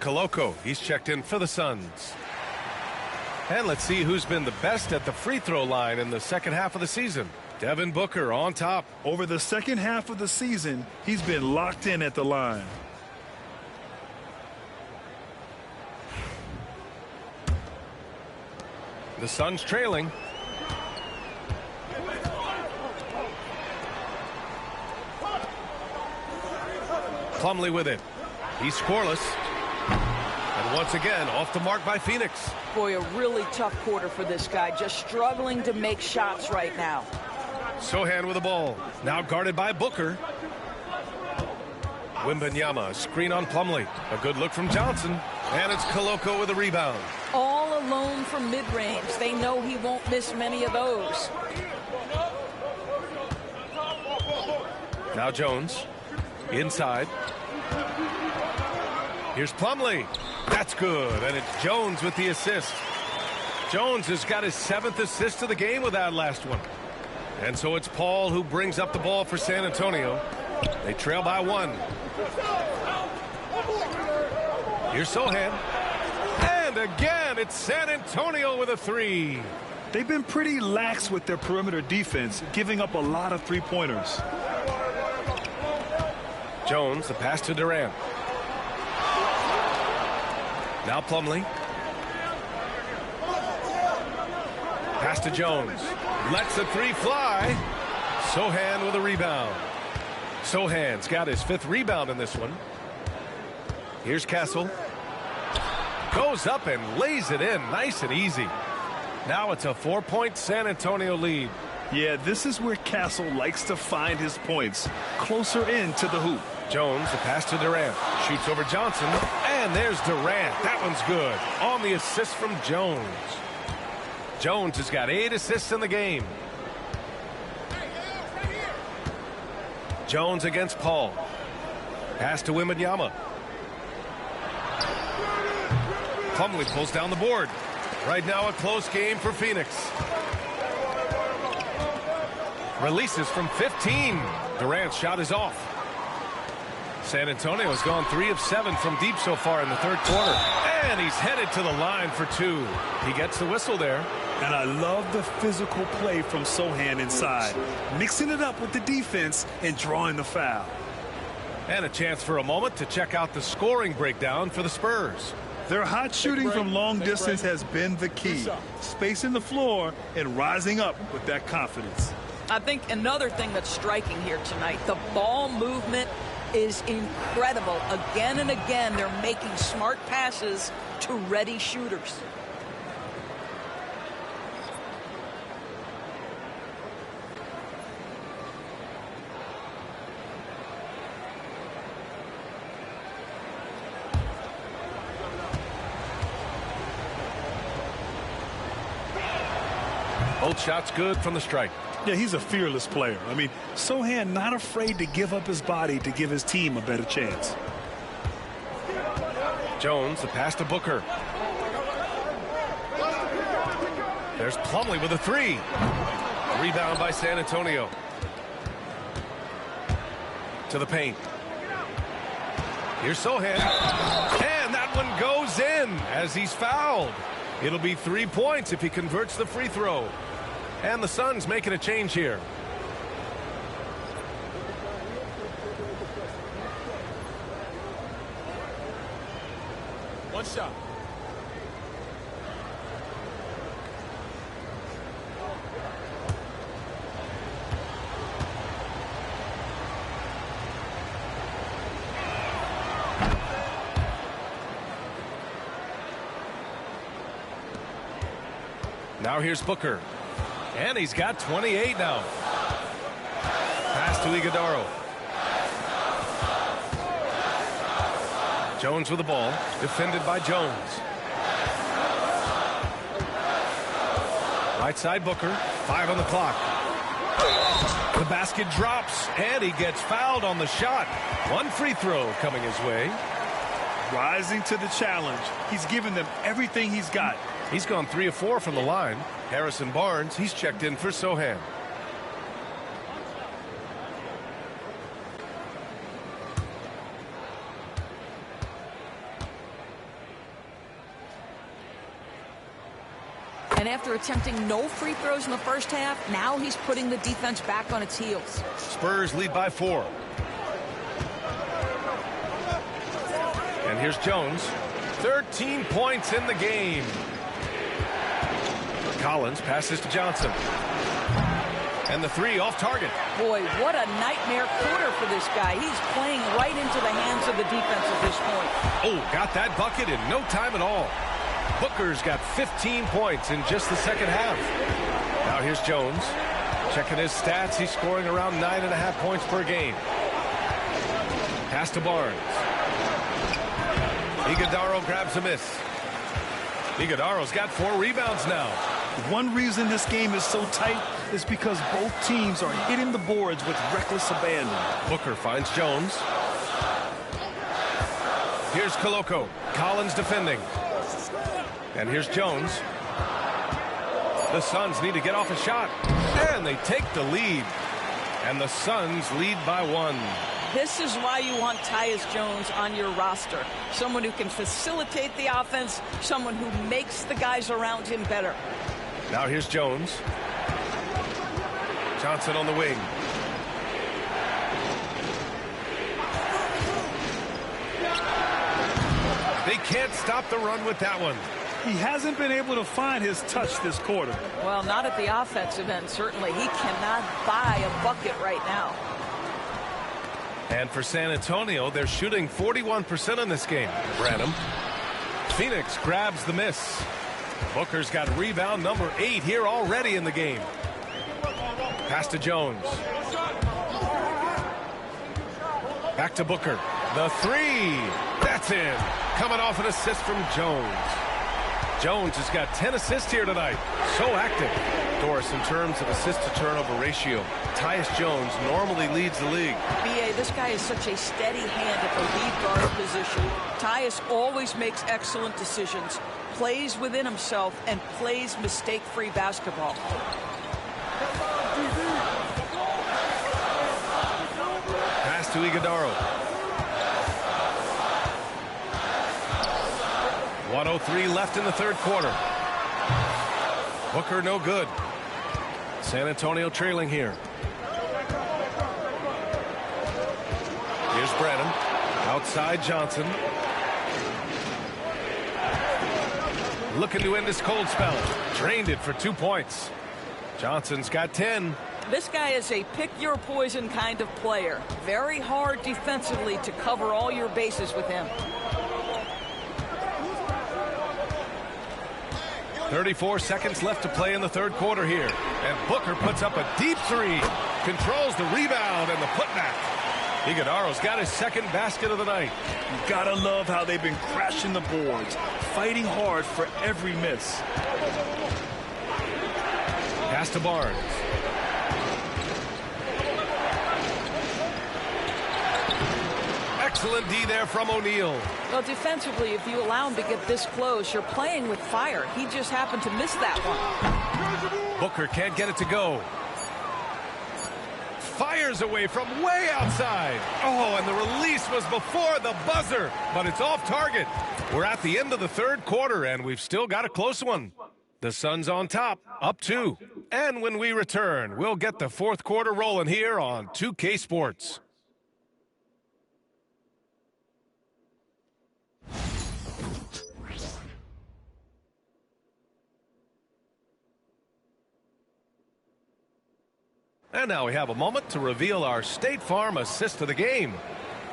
Koloko, he's checked in for the Suns. And let's see who's been the best at the free throw line in the second half of the season. Devin Booker on top. Over the second half of the season, he's been locked in at the line. The Suns trailing. Plumlee with it. He's scoreless. And once again, off the mark by Phoenix. Boy, a really tough quarter for this guy. Just struggling to make shots right now. Sohan with the ball. Now guarded by Booker. Wembanyama, screen on Plumlee. A good look from Johnson. And it's Koloko with a rebound. All alone from mid-range. They know he won't miss many of those. Now Jones. Inside. Here's Plumlee. That's good. And it's Jones with the assist. Jones has got his 7th assist of the game with that last one. And so it's Paul who brings up the ball for San Antonio. They trail by 1. Here's Sohan. And again, it's San Antonio with a 3. They've been pretty lax with their perimeter defense, giving up a lot of three-pointers. Jones, the pass to Durant. Now Plumlee. Pass to Jones. Lets the 3 fly. Sohan with a rebound. Sohan's got his 5th rebound in this one. Here's Castle. Goes up and lays it in nice and easy. Now it's a 4-point San Antonio lead. Yeah, this is where Castle likes to find his points. Closer in to the hoop. Jones, the pass to Durant. Shoots over Johnson. And there's Durant. That one's good. On the assist from Jones. Jones has got 8 assists in the game. Jones against Paul. Pass to Wembanyama. Plumlee pulls down the board. Right now a close game for Phoenix. Releases from 15. Durant's shot is off. San Antonio has gone 3 of 7 from deep so far in the third quarter. And he's headed to the line for 2. He gets the whistle there. And I love the physical play from Sohan inside. Mixing it up with the defense and drawing the foul. And a chance for a moment to check out the scoring breakdown for the Spurs. Their hot shooting from long distance has been the key. Spacing the floor and rising up with that confidence. I think another thing that's striking here tonight, the ball movement is incredible. Again and again, they're making smart passes to ready shooters. Both shots good from the strike. Yeah, he's a fearless player. I mean, Sohan not afraid to give up his body to give his team a better chance. Jones, the pass to Booker. There's Plumlee with a 3. Rebound by San Antonio. To the paint. Here's Sohan. And that one goes in as he's fouled. It'll be 3 points if he converts the free throw. And the Suns making a change here. One shot. Now here's Booker. And he's got 28 now. Pass to Iguodaro. Jones with the ball. Defended by Jones. Right side Booker. 5 on the clock. The basket drops. And he gets fouled on the shot. 1 free throw coming his way. Rising to the challenge. He's given them everything he's got. He's gone 3 of 4 from the line. Harrison Barnes, he's checked in for Sohan. after attempting no free throws in the first half, now he's putting the defense back on its heels. Spurs lead by 4. And here's Jones. 13 points in the game. Collins passes to Johnson. And the 3 off target. Boy, what a nightmare quarter for this guy. He's playing right into the hands of the defense at this point. Oh, got that bucket in no time at all. Booker's got 15 points in just the second half. Now here's Jones. Checking his stats, he's scoring around 9.5 points per game. Pass to Barnes. Iguodaro grabs a miss. Iguodaro's got 4 rebounds now. One reason this game is so tight is because both teams are hitting the boards with reckless abandon. Booker finds Jones. Here's Koloko. Collins defending. And here's Jones. The Suns need to get off a shot. And they take the lead. And the Suns lead by 1. This is why you want Tyus Jones on your roster. Someone who can facilitate the offense, someone who makes the guys around him better. Now here's Jones. Johnson on the wing. They can't stop the run with that one. He hasn't been able to find his touch this quarter. Well, not at the offensive end, certainly. He cannot buy a bucket right now. And for San Antonio, they're shooting 41% in this game. Branham. Phoenix grabs the miss. Booker's got rebound number 8 here already in the game. Pass to Jones. Back to Booker. The 3. That's in. Coming off an assist from Jones. Jones has got 10 assists here tonight. So active. Doris, in terms of assist-to-turnover ratio, Tyus Jones normally leads the league. B.A., this guy is such a steady hand at the lead guard position. Tyus always makes excellent decisions, plays within himself, and plays mistake-free basketball. Pass to Iguodaro. 1:03 left in the third quarter. Booker no good. San Antonio trailing here. Here's Branham. Outside Johnson. Looking to end this cold spell. Drained it for 2 points. Johnson's got 10. This guy is a pick-your-poison kind of player. Very hard defensively to cover all your bases with him. 34 seconds left to play in the third quarter here. And Booker puts up a deep 3. Controls the rebound and the putback. Iguodaro's got his second basket of the night. You gotta love how they've been crashing the boards, fighting hard for every miss. Pass to Barnes. Excellent D there from O'Neal. Well, defensively, if you allow him to get this close, you're playing with fire. He just happened to miss that one. Booker can't get it to go. Fires away from way outside. Oh, and the release was before the buzzer, but it's off target. We're at the end of the third quarter, and we've still got a close one. The Suns on top, up 2. And when we return, we'll get the fourth quarter rolling here on 2K Sports. And now we have a moment to reveal our State Farm assist of the game.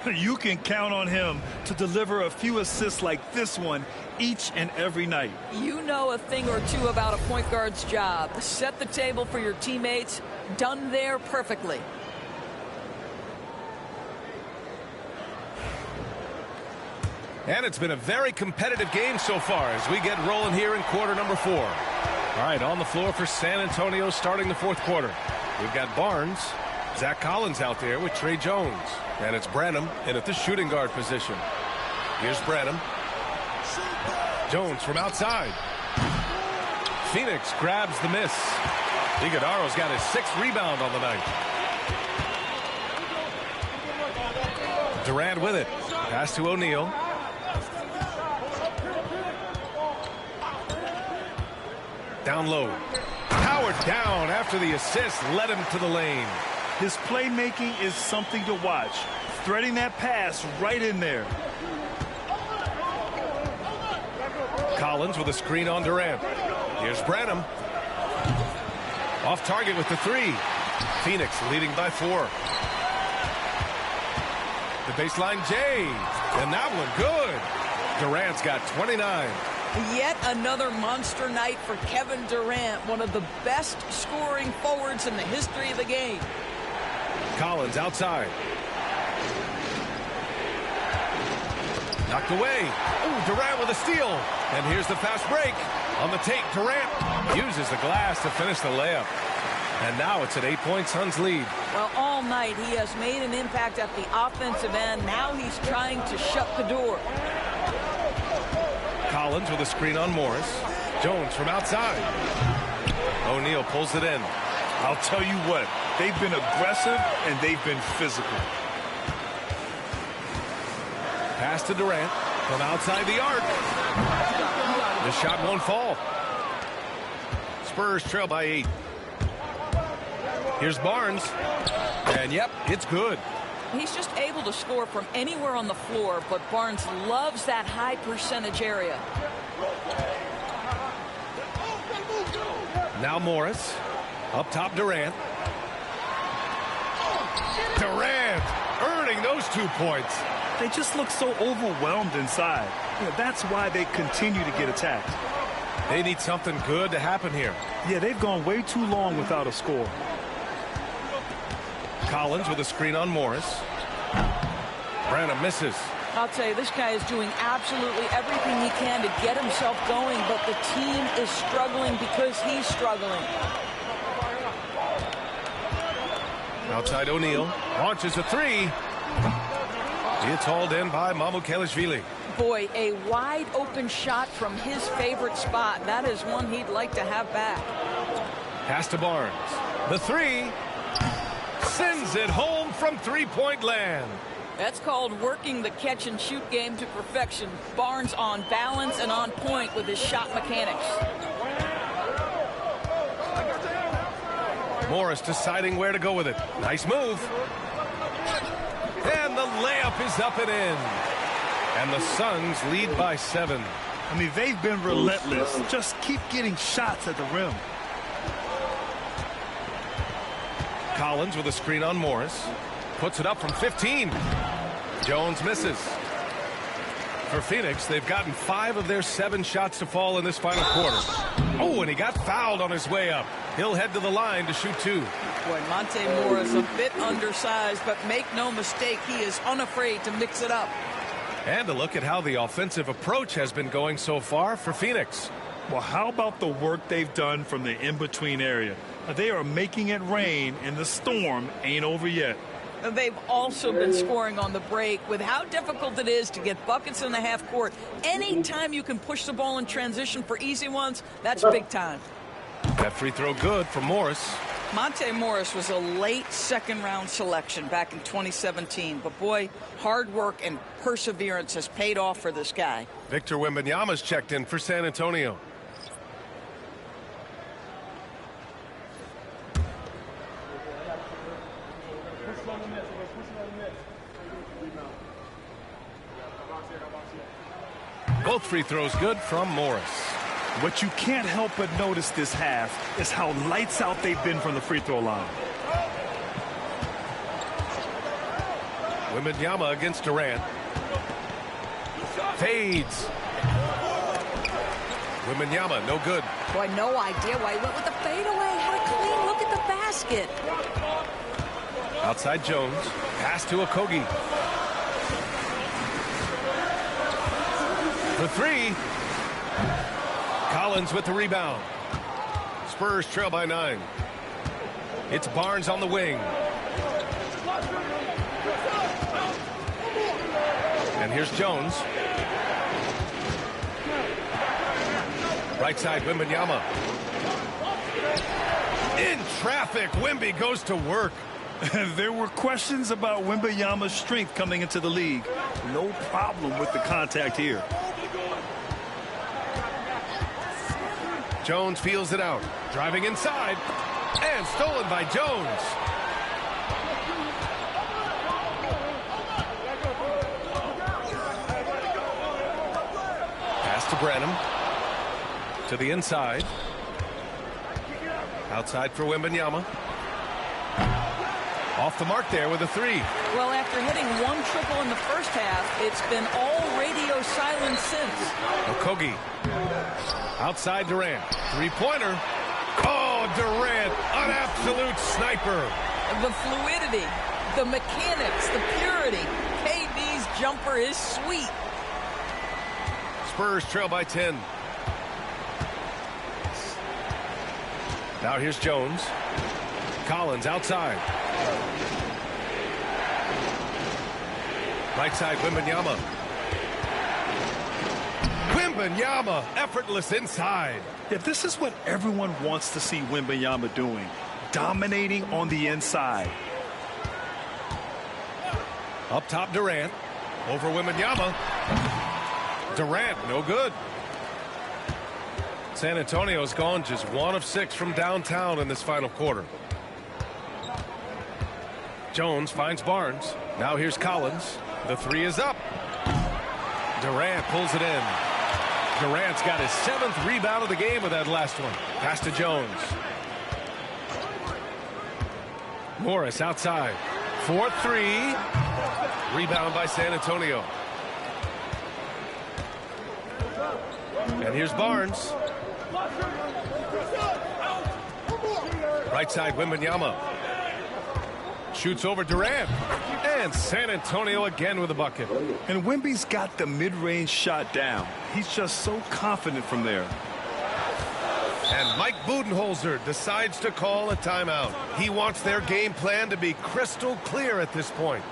You can count on him to deliver a few assists like this one each and every night. You know a thing or two about a point guard's job. Set the table for your teammates. Done there perfectly. And it's been a very competitive game so far as we get rolling here in quarter number 4. All right, on the floor for San Antonio starting the fourth quarter. We've got Barnes, Zach Collins out there with Trey Jones. And it's Branham in at the shooting guard position. Here's Branham. Jones from outside. Phoenix grabs the miss. Iguodaro's got his 6th rebound on the night. Durant with it. Pass to O'Neal. Down low. Powered down after the assist led him to the lane. His playmaking is something to watch. Threading that pass right in there. Collins with a screen on Durant. Here's Branham. Off target with the 3. Phoenix leading by 4. The baseline J. And that one good. Durant's got 29. Yet another monster night for Kevin Durant, one of the best scoring forwards in the history of the game. Collins outside. Knocked away. Ooh, Durant with a steal. And here's the fast break. On the take, Durant uses the glass to finish the layup. And now it's an 8-point Suns lead. Well, all night he has made an impact at the offensive end. Now he's trying to shut the door. Collins with a screen on Morris. Jones from outside. O'Neal pulls it in. I'll tell you what, they've been aggressive and they've been physical. Pass to Durant from outside the arc. The shot won't fall. Spurs trail by 8. Here's Barnes. And yep, it's good. He's just able to score from anywhere on the floor, but Barnes loves that high percentage area. Now Morris. Up top, Durant. Durant earning those 2 points. They just look so overwhelmed inside. That's why they continue to get attacked. They need something good to happen here. Yeah, they've gone way too long without a score. Collins with a screen on Morris. Branham misses. I'll tell you, this guy is doing absolutely everything he can to get himself going, but the team is struggling because he's struggling. Outside O'Neal. Launches a 3. It's hauled in by Mamukelashvili. Boy, a wide open shot from his favorite spot. That is one he'd like to have back. Pass to Barnes. The 3. Sends it home from three-point land. That's called working the catch-and-shoot game to perfection. Barnes on balance and on point with his shot mechanics. Morris deciding where to go with it. Nice move. And the layup is up and in. And the Suns lead by 7. I mean, they've been relentless. Just keep getting shots at the rim. Collins with a screen on Morris. Puts it up from 15. Jones misses. For Phoenix, they've gotten 5 of their 7 shots to fall in this final quarter. Oh, and he got fouled on his way up. He'll head to the line to shoot 2. Boy, Monte Morris a bit undersized, but make no mistake, he is unafraid to mix it up. And a look at how the offensive approach has been going so far for Phoenix. Well, how about the work they've done from the in-between area? They are making it rain, and the storm ain't over yet. They've also been scoring on the break. With how difficult it is to get buckets in the half court, anytime you can push the ball in transition for easy ones, that's big time. That free throw good for Morris. Monte Morris was a late second-round selection back in 2017. But, boy, hard work and perseverance has paid off for this guy. Victor Wembanyama's checked in for San Antonio. Both free throws good from Morris. What you can't help but notice this half is how lights out they've been from the free throw line. Wembanyama against Durant. Fades. Wembanyama, no good. Boy, no idea why he went with the fadeaway. Had a clean look at the basket. Outside Jones. Pass to Okogie. For 3. Collins with the rebound. Spurs trail by 9. It's Barnes on the wing. And here's Jones. Right side, Wembanyama. In traffic, Wemby goes to work. There were questions about Wembanyama's strength coming into the league. No problem with the contact here. Jones feels it out. Driving inside. And stolen by Jones. Pass to Branham. To the inside. Outside for Wembanyama. Off the mark there with a three. Well, after hitting one triple in the first half, it's been all radio silence since. Okogie. Outside Durant. Three-pointer. Oh, Durant, an absolute sniper. The fluidity, the mechanics, the purity. KD's jumper is sweet. Spurs trail by 10. Now here's Jones. Collins outside. Right side, Wembanyama. Wembanyama, effortless inside. Yeah, this is what everyone wants to see Wembanyama doing. Dominating on the inside. Up top, Durant. Over Wembanyama. Durant, no good. San Antonio's gone just 1 of 6 from downtown in this final quarter. Jones finds Barnes. Now here's Collins. The three is up. Durant pulls it in. Durant's got his 7th rebound of the game with that last one. Pass to Jones. Morris outside. 4-3. Rebound by San Antonio. And here's Barnes. Right side, Wembanyama. Shoots over Durant. And San Antonio again with a bucket. And Wemby's got the mid-range shot down. He's just so confident from there. And Mike Budenholzer decides to call a timeout. He wants their game plan to be crystal clear at this point.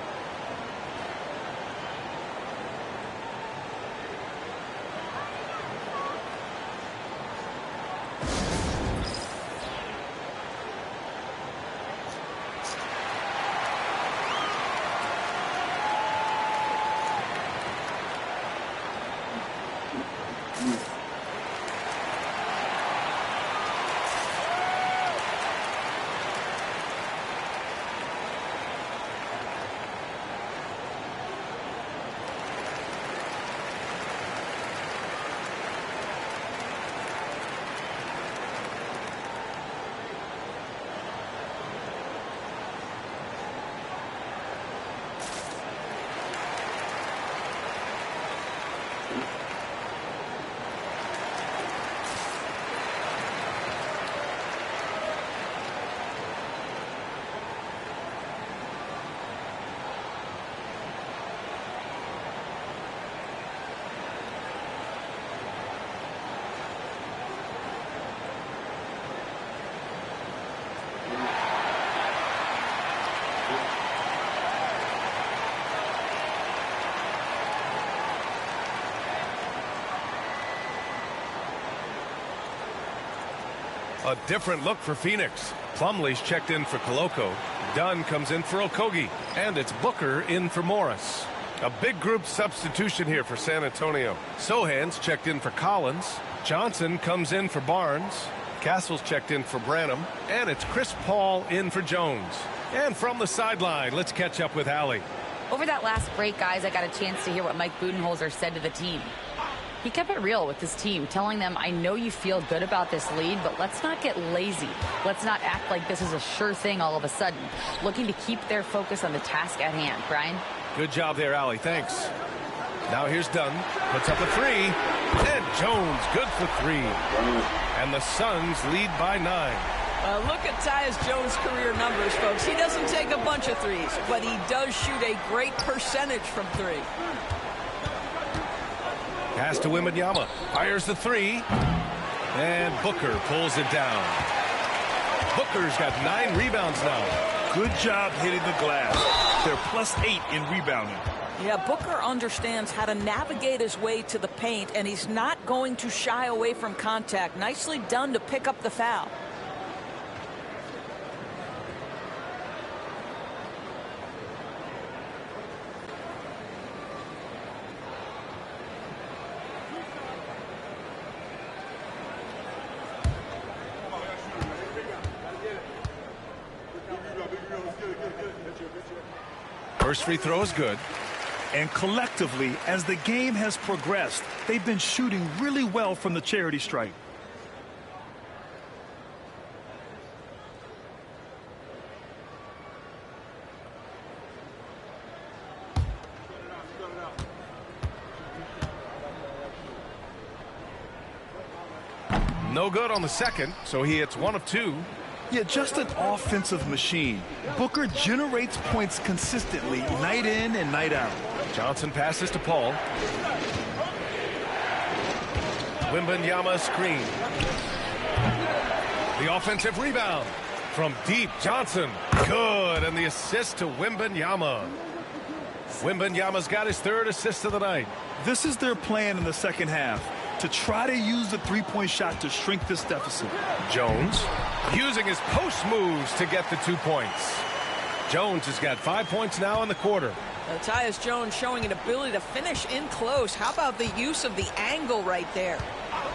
A different look for Phoenix. Plumlee's checked in for Koloko. Dunn comes in for Okogie. And it's Booker in for Morris. A big group substitution here for San Antonio. Sohan's checked in for Collins. Johnson comes in for Barnes. Castle's checked in for Branham. And it's Chris Paul in for Jones. And from the sideline, let's catch up with Allie. Over that last break, guys, I got a chance to hear what Mike Budenholzer said to the team. He kept it real with his team, telling them, I know you feel good about this lead, but let's not get lazy. Let's not act like this is a sure thing all of a sudden. Looking to keep their focus on the task at hand. Brian? Good job there, Allie. Thanks. Now here's Dunn. Puts up a three. And Jones, good for 3. And the Suns lead by 9. Look at Tyus Jones' career numbers, folks. He doesn't take a bunch of threes, but he does shoot a great percentage from 3. Pass to Wembanyama. Fires the 3. And Booker pulls it down. Booker's got 9 rebounds now. Good job hitting the glass. They're +8 in rebounding. Yeah, Booker understands how to navigate his way to the paint, and he's not going to shy away from contact. Nicely done to pick up the foul. First free throw is good. And collectively, as the game has progressed, they've been shooting really well from the charity stripe. No good on the second, so he hits 1 of 2. Yeah, just an offensive machine. Booker generates points consistently, night in and night out. Johnson passes to Paul. Wembanyama screen. The offensive rebound from deep. Johnson. Good, and the assist to Wembanyama. Wembanyama's got his 3rd assist of the night. This is their plan in the second half, to try to use the three-point shot to shrink this deficit. Jones using his post moves to get the 2 points. Jones has got 5 points now in the quarter. Tyus Jones showing an ability to finish in close. How about the use of the angle right there?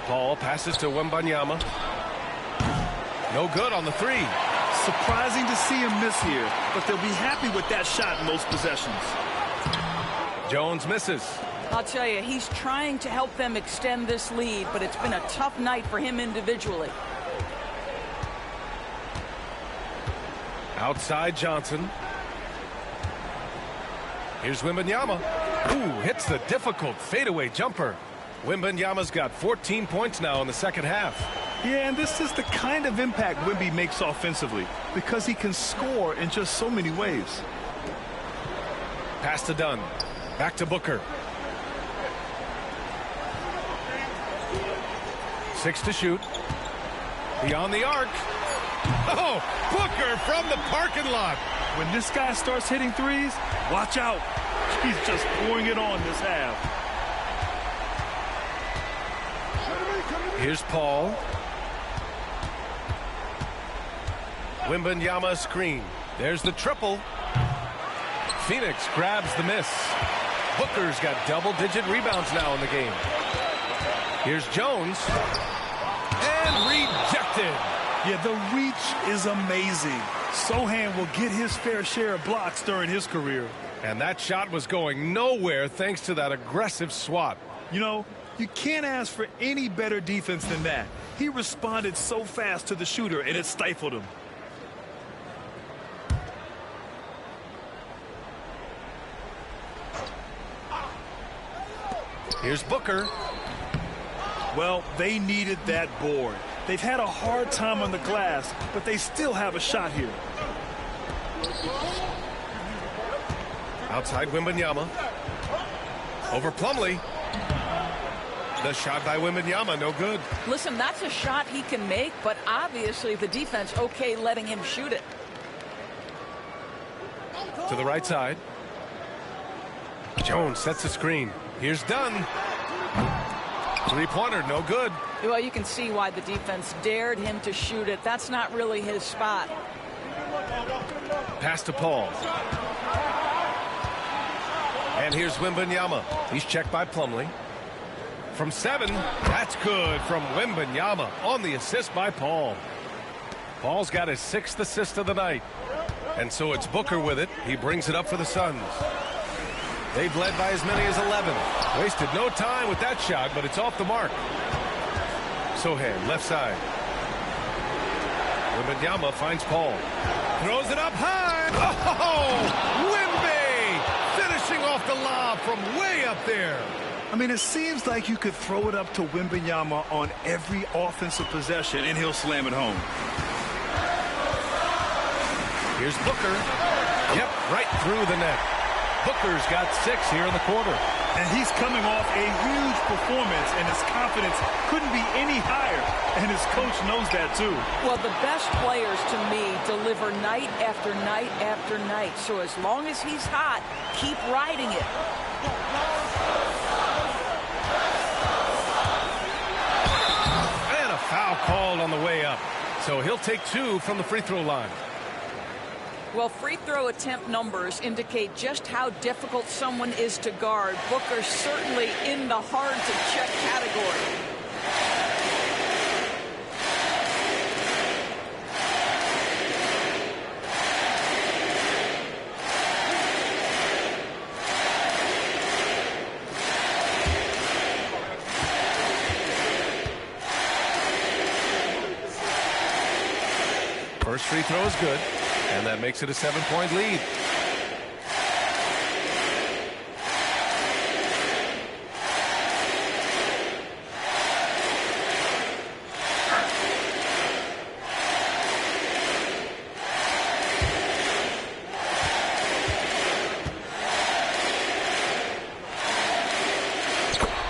Paul passes to Wembanyama. No good on the 3. Surprising to see him miss here, but they'll be happy with that shot in those possessions. Jones misses. I'll tell you, he's trying to help them extend this lead, but it's been a tough night for him individually. Outside Johnson. Here's Wembanyama. Ooh, hits the difficult fadeaway jumper. Wembanyama's got 14 points now in the second half. Yeah, and this is the kind of impact Wemby makes offensively, because he can score in just so many ways. Pass to Dunn. Back to Booker. 6 to shoot. Beyond the arc. Oh, Booker from the parking lot. When this guy starts hitting threes, watch out. He's just pouring it on this half. Here's Paul. Wembanyama screen. There's the triple. Phoenix grabs the miss. Booker's got double-digit rebounds now in the game. Here's Jones. And rejected. Yeah, the reach is amazing. Sohan will get his fair share of blocks during his career. And that shot was going nowhere thanks to that aggressive swat. You know, you can't ask for any better defense than that. He responded so fast to the shooter, and it stifled him. Here's Booker. Well, they needed that board. They've had a hard time on the glass, but they still have a shot here. Outside Wembanyama. Over Plumlee. The shot by Wembanyama, no good. Listen, that's a shot he can make, but obviously the defense okay letting him shoot it. To the right side. Jones sets the screen. Here's Dunn. Three-pointer, no good. Well, you can see why the defense dared him to shoot it. That's not really his spot. Pass to Paul. And here's Wembanyama. He's checked by Plumlee. From 7, that's good from Wembanyama on the assist by Paul. Paul's got his 6th assist of the night. And so it's Booker with it. He brings it up for the Suns. They've led by as many as 11. Wasted no time with that shot, but it's off the mark. Sohan, left side. Wembanyama finds Paul. Throws it up high. Oh, Wemby finishing off the lob from way up there. I mean, it seems like you could throw it up to Wembanyama on every offensive possession, and he'll slam it home. Here's Booker. Yep, right through the net. Booker's got 6 here in the quarter. And he's coming off a huge performance, and his confidence couldn't be any higher. And his coach knows that, too. Well, the best players, to me, deliver night after night after night. So as long as he's hot, keep riding it. And a foul called on the way up. So he'll take 2 from the free throw line. Well, free throw attempt numbers indicate just how difficult someone is to guard. Booker's certainly in the hard-to-check category. throw is good, and that makes it a 7-point lead.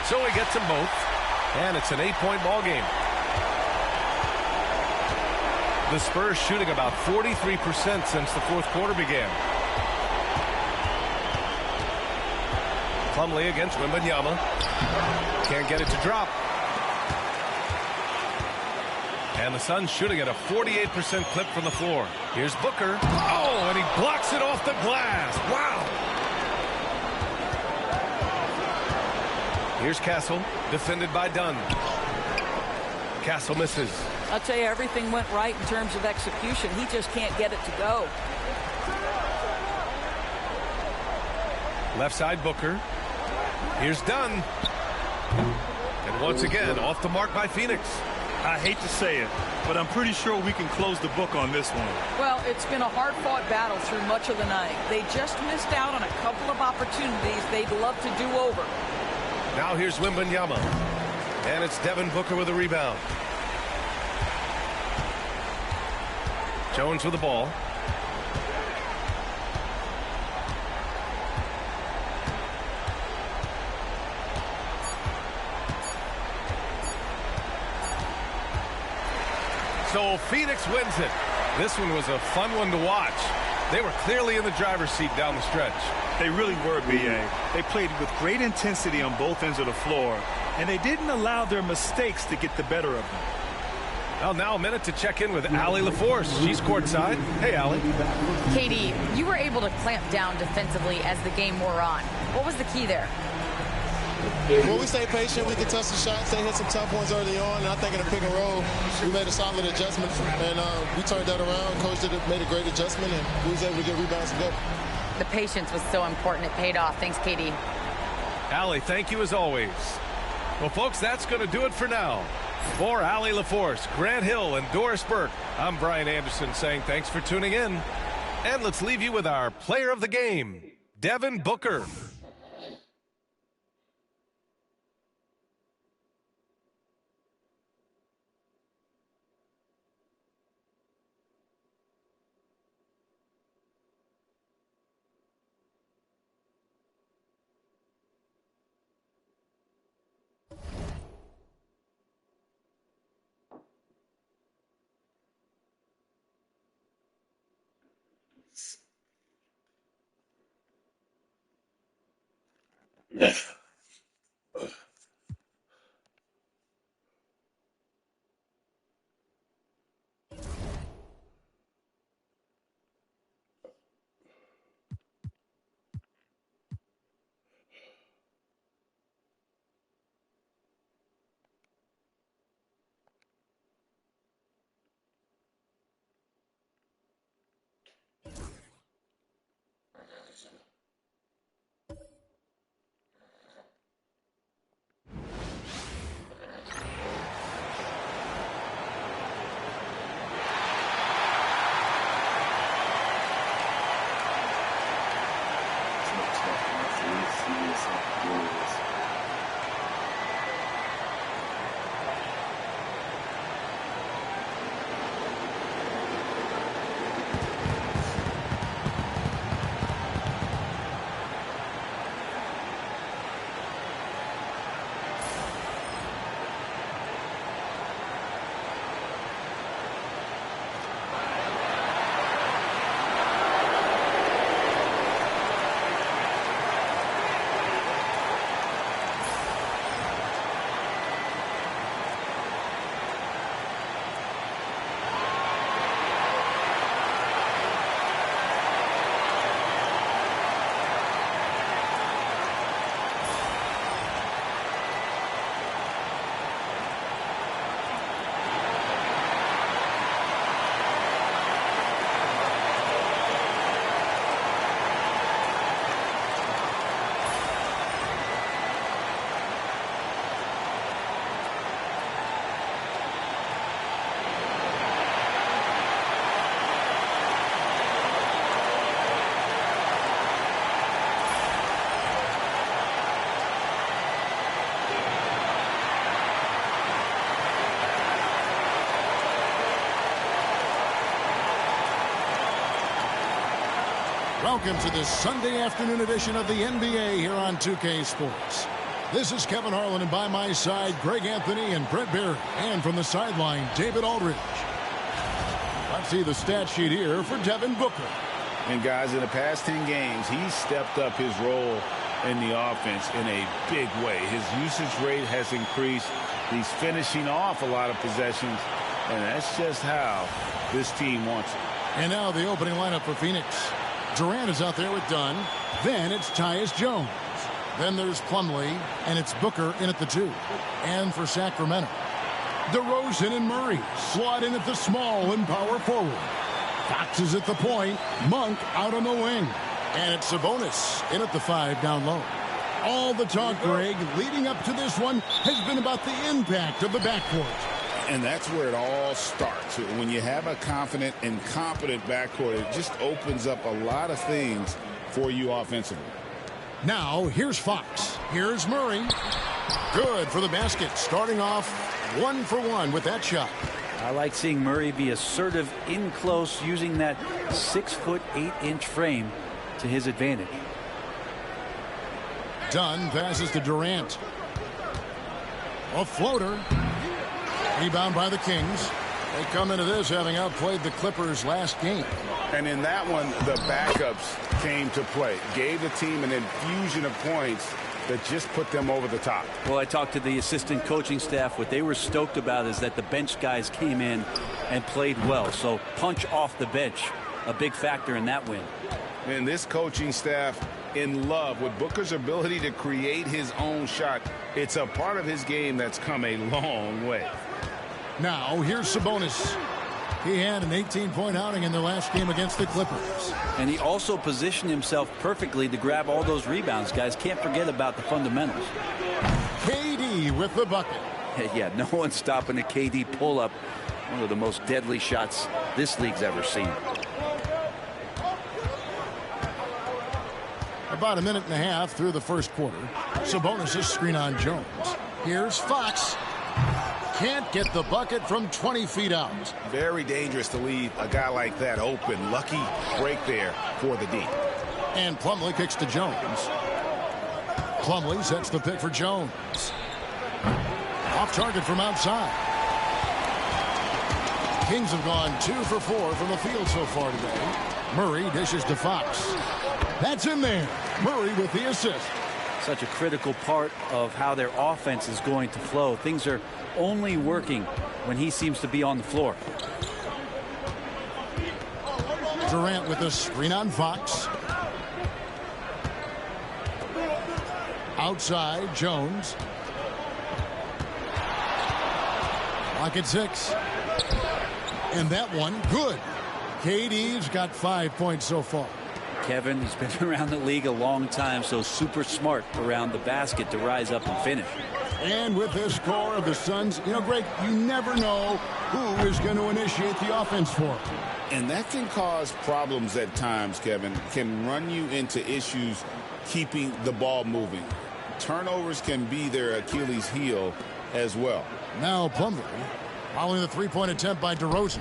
So he gets them both, and it's an 8-point ball game. The Spurs shooting about 43% since the fourth quarter began. Plumlee against Wembanyama. Can't get it to drop. And the Suns shooting at a 48% clip from the floor. Here's Booker. Oh, and he blocks it off the glass. Wow. Here's Castle, defended by Dunn. Castle misses. I'll tell you, everything went right in terms of execution. He just can't get it to go. Left side, Booker. Here's Dunn. And once again, off the mark by Phoenix. I hate to say it, but I'm pretty sure we can close the book on this one. Well, it's been a hard-fought battle through much of the night. They just missed out on a couple of opportunities they'd love to do over. Now here's Wembanyama. And it's Devin Booker with a rebound. Jones with the ball. So Phoenix wins it. This one was a fun one to watch. They were clearly in the driver's seat down the stretch. They really were, B.A. They played with great intensity on both ends of the floor, and they didn't allow their mistakes to get the better of them. Well, now a minute to check in with Allie LaForce. She's courtside. Hey, Allie. Katie, you were able to clamp down defensively as the game wore on. What was the key there? Well, we stay patient. We can touch the shots. They hit some tough ones early on, and I think in the pick and roll, we made a solid adjustment, and we turned that around. Coach made a great adjustment, and we was able to get rebounds and go. The patience was so important. It paid off. Thanks, Katie. Allie, thank you as always. Well, folks, that's going to do it for now. For Allie LaForce, Grant Hill, and Doris Burke, I'm Brian Anderson saying thanks for tuning in. And let's leave you with our player of the game, Devin Booker. Welcome to this Sunday afternoon edition of the NBA here on 2K Sports. This is Kevin Harlan, and by my side, Greg Anthony and Brett Barry. And from the sideline, David Aldridge. Let's see the stat sheet here for Devin Booker. And guys, in the past 10 games, he's stepped up his role in the offense in a big way. His usage rate has increased. He's finishing off a lot of possessions, and that's just how this team wants it. And now the opening lineup for Phoenix. Durant is out there with Dunn. Then it's Tyus Jones. Then there's Plumlee, and it's Booker in at the 2. And for Sacramento, DeRozan and Murray slot in at the small and power forward. Fox is at the point. Monk out on the wing. And it's Sabonis in at the 5 down low. All the talk, Greg, leading up to this one has been about the impact of the backcourt. And that's where it all starts. When you have a confident and competent backcourt, it just opens up a lot of things for you offensively. Now, here's Fox. Here's Murray. Good for the basket. Starting off 1 for 1 with that shot. I like seeing Murray be assertive in close, using that 6'8" frame to his advantage. Dunn passes to Durant. A floater. Rebound by the Kings. They come into this having outplayed the Clippers last game. And in that one, the backups came to play. Gave the team an infusion of points that just put them over the top. Well, I talked to the assistant coaching staff. What they were stoked about is that the bench guys came in and played well. So punch off the bench, a big factor in that win. And this coaching staff in love with Booker's ability to create his own shot. It's a part of his game that's come a long way. Now, here's Sabonis. He had an 18-point outing in their last game against the Clippers. And he also positioned himself perfectly to grab all those rebounds, guys. Can't forget about the fundamentals. KD with the bucket. Yeah, no one's stopping a KD pull-up. One of the most deadly shots this league's ever seen. About a minute and a half through the first quarter. Sabonis' screen on Jones. Here's Fox. Can't get the bucket from 20 feet out. Very dangerous to leave a guy like that open. Lucky break there for the D. And Plumlee kicks to Jones. Plumlee sets the pick for Jones. Off target from outside. Kings have gone 2 for 4 from the field so far today. Murray dishes to Fox. That's in there. Murray with the assist. Such a critical part of how their offense is going to flow. Things are only working when he seems to be on the floor. Durant with a screen on Fox. Outside, Jones. Lock at 6. And that one, good. KD's got 5 points so far. Kevin, he's been around the league a long time, so super smart around the basket to rise up and finish. And with this core of the Suns, you know, Greg, you never know who is going to initiate the offense for them. And that can cause problems at times, Kevin. Can run you into issues keeping the ball moving. Turnovers can be their Achilles heel as well. Now Plumlee following the three-point attempt by DeRozan.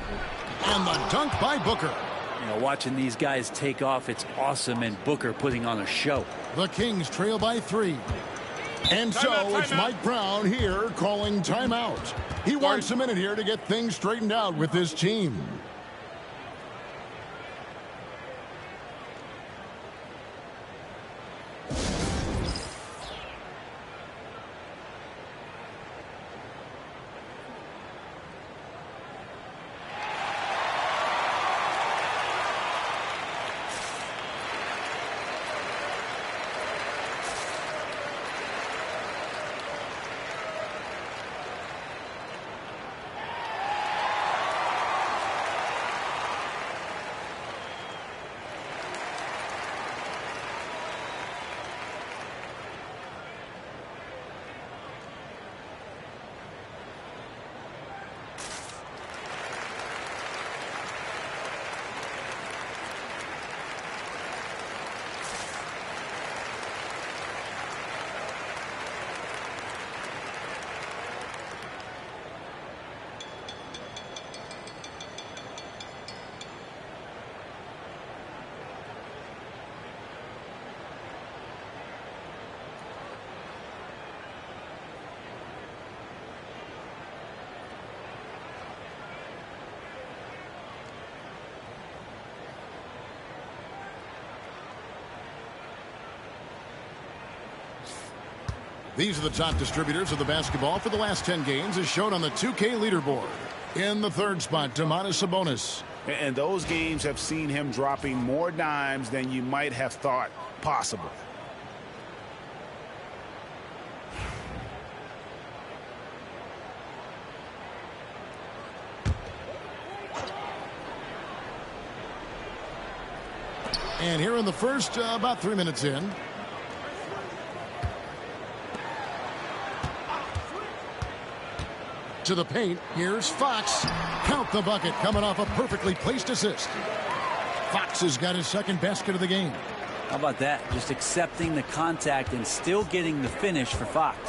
And the dunk by Booker. You know, watching these guys take off, it's awesome, and Booker putting on a show. The Kings trail by 3. And so it's Mike Brown here calling timeout. He wants a minute here to get things straightened out with his team. These are the top distributors of the basketball for the last 10 games as shown on the 2K leaderboard. In the third spot, Domantas Sabonis. And those games have seen him dropping more dimes than you might have thought possible. And here in the first, about 3 minutes in. To the paint, here's Fox. Count the bucket, coming off a perfectly placed assist. Fox has got his second basket of the game. How about that? Just accepting the contact and still getting the finish for Fox.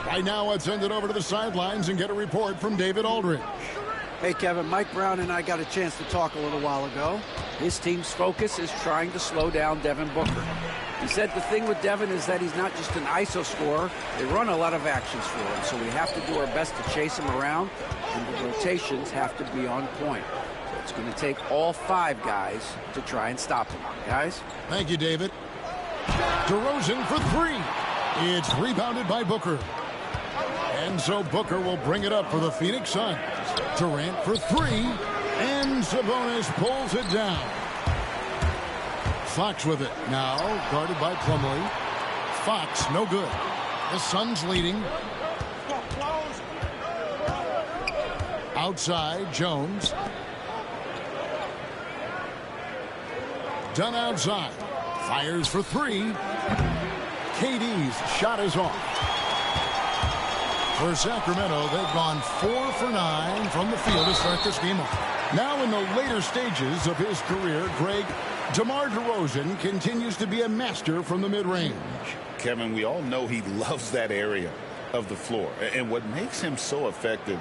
Right now, let's send it over to the sidelines and get a report from David Aldridge. Hey, Kevin, Mike Brown and I got a chance to talk a little while ago. His team's focus is trying to slow down Devin Booker. He said the thing with Devin is that he's not just an ISO scorer. They run a lot of actions for him, so we have to do our best to chase him around, and the rotations have to be on point. So it's going to take all 5 guys to try and stop him. Guys? Thank you, David. DeRozan for 3. It's rebounded by Booker. And so Booker will bring it up for the Phoenix Suns. Durant for 3. And Sabonis pulls it down. Fox with it. Now guarded by Plumlee. Fox, no good. The Suns leading. Outside, Jones. Done outside. Fires for 3. KD's shot is off. For Sacramento, they've gone 4 for 9 from the field to start this game off. Now in the later stages of his career, Greg, DeMar DeRozan continues to be a master from the mid-range. Kevin, we all know he loves that area of the floor. And what makes him so effective,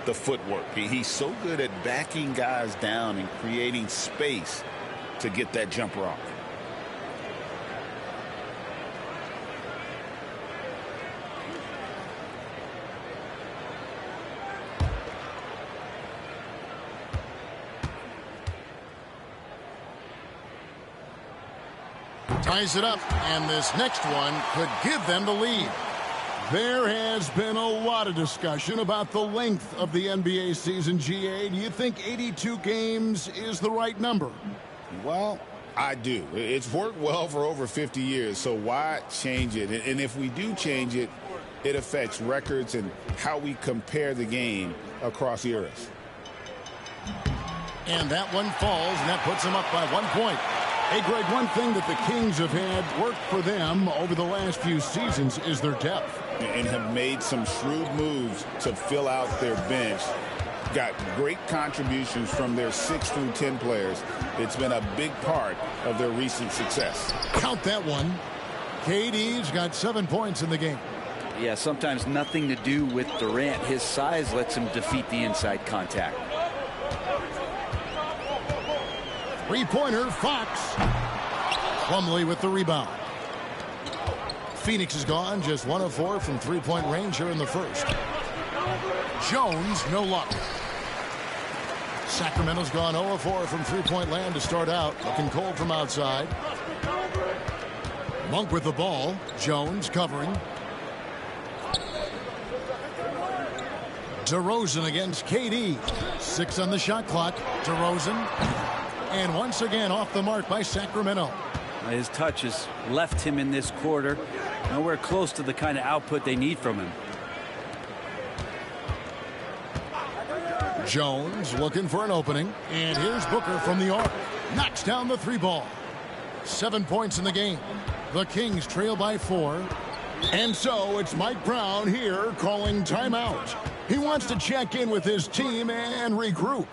the footwork. He's so good at backing guys down and creating space to get that jumper off. Ties it up, and this next one could give them the lead. There has been a lot of discussion about the length of the NBA season, GA. Do you think 82 games is the right number? Well, I do. It's worked well for over 50 years, so why change it? And if we do change it, it affects records and how we compare the game across eras. And that one falls, and that puts them up by 1 point. Hey, Greg, one thing that the Kings have had work for them over the last few seasons is their depth. And have made some shrewd moves to fill out their bench. Got great contributions from their 6 through 10 players. It's been a big part of their recent success. Count that one. KD's got 7 points in the game. Yeah, sometimes nothing to do with Durant. His size lets him defeat the inside contact. Three-pointer, Fox. Plumlee with the rebound. Phoenix is gone, just 1 of 4 from three-point range here in the first. Jones, no luck. Sacramento's gone 0 of 4 from three-point land to start out. Looking cold from outside. Monk with the ball. Jones covering. DeRozan against KD. 6 on the shot clock. DeRozan. And once again off the mark by Sacramento. His touch has left him in this quarter. Nowhere close to the kind of output they need from him. Jones looking for an opening. And here's Booker from the arc. Knocks down the 3-ball. 7 points in the game. The Kings trail by 4. And so it's Mike Brown here calling timeout. He wants to check in with his team and regroup.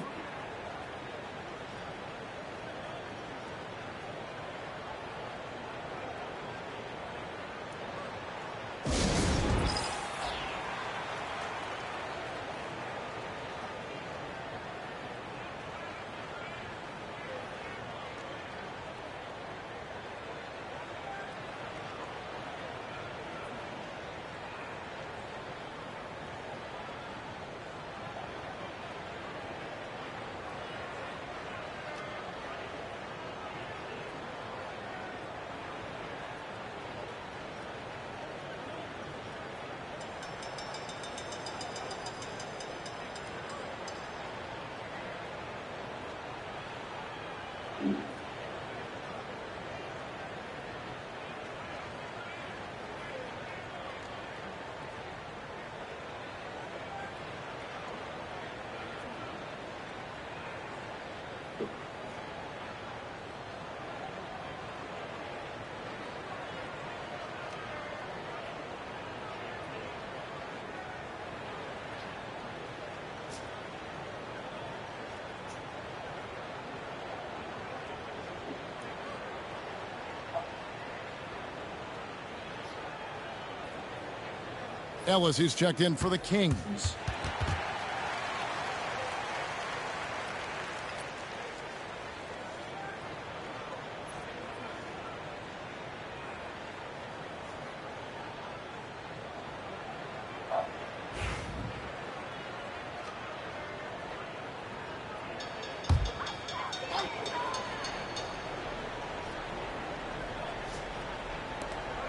Ellis is checked in for the Kings.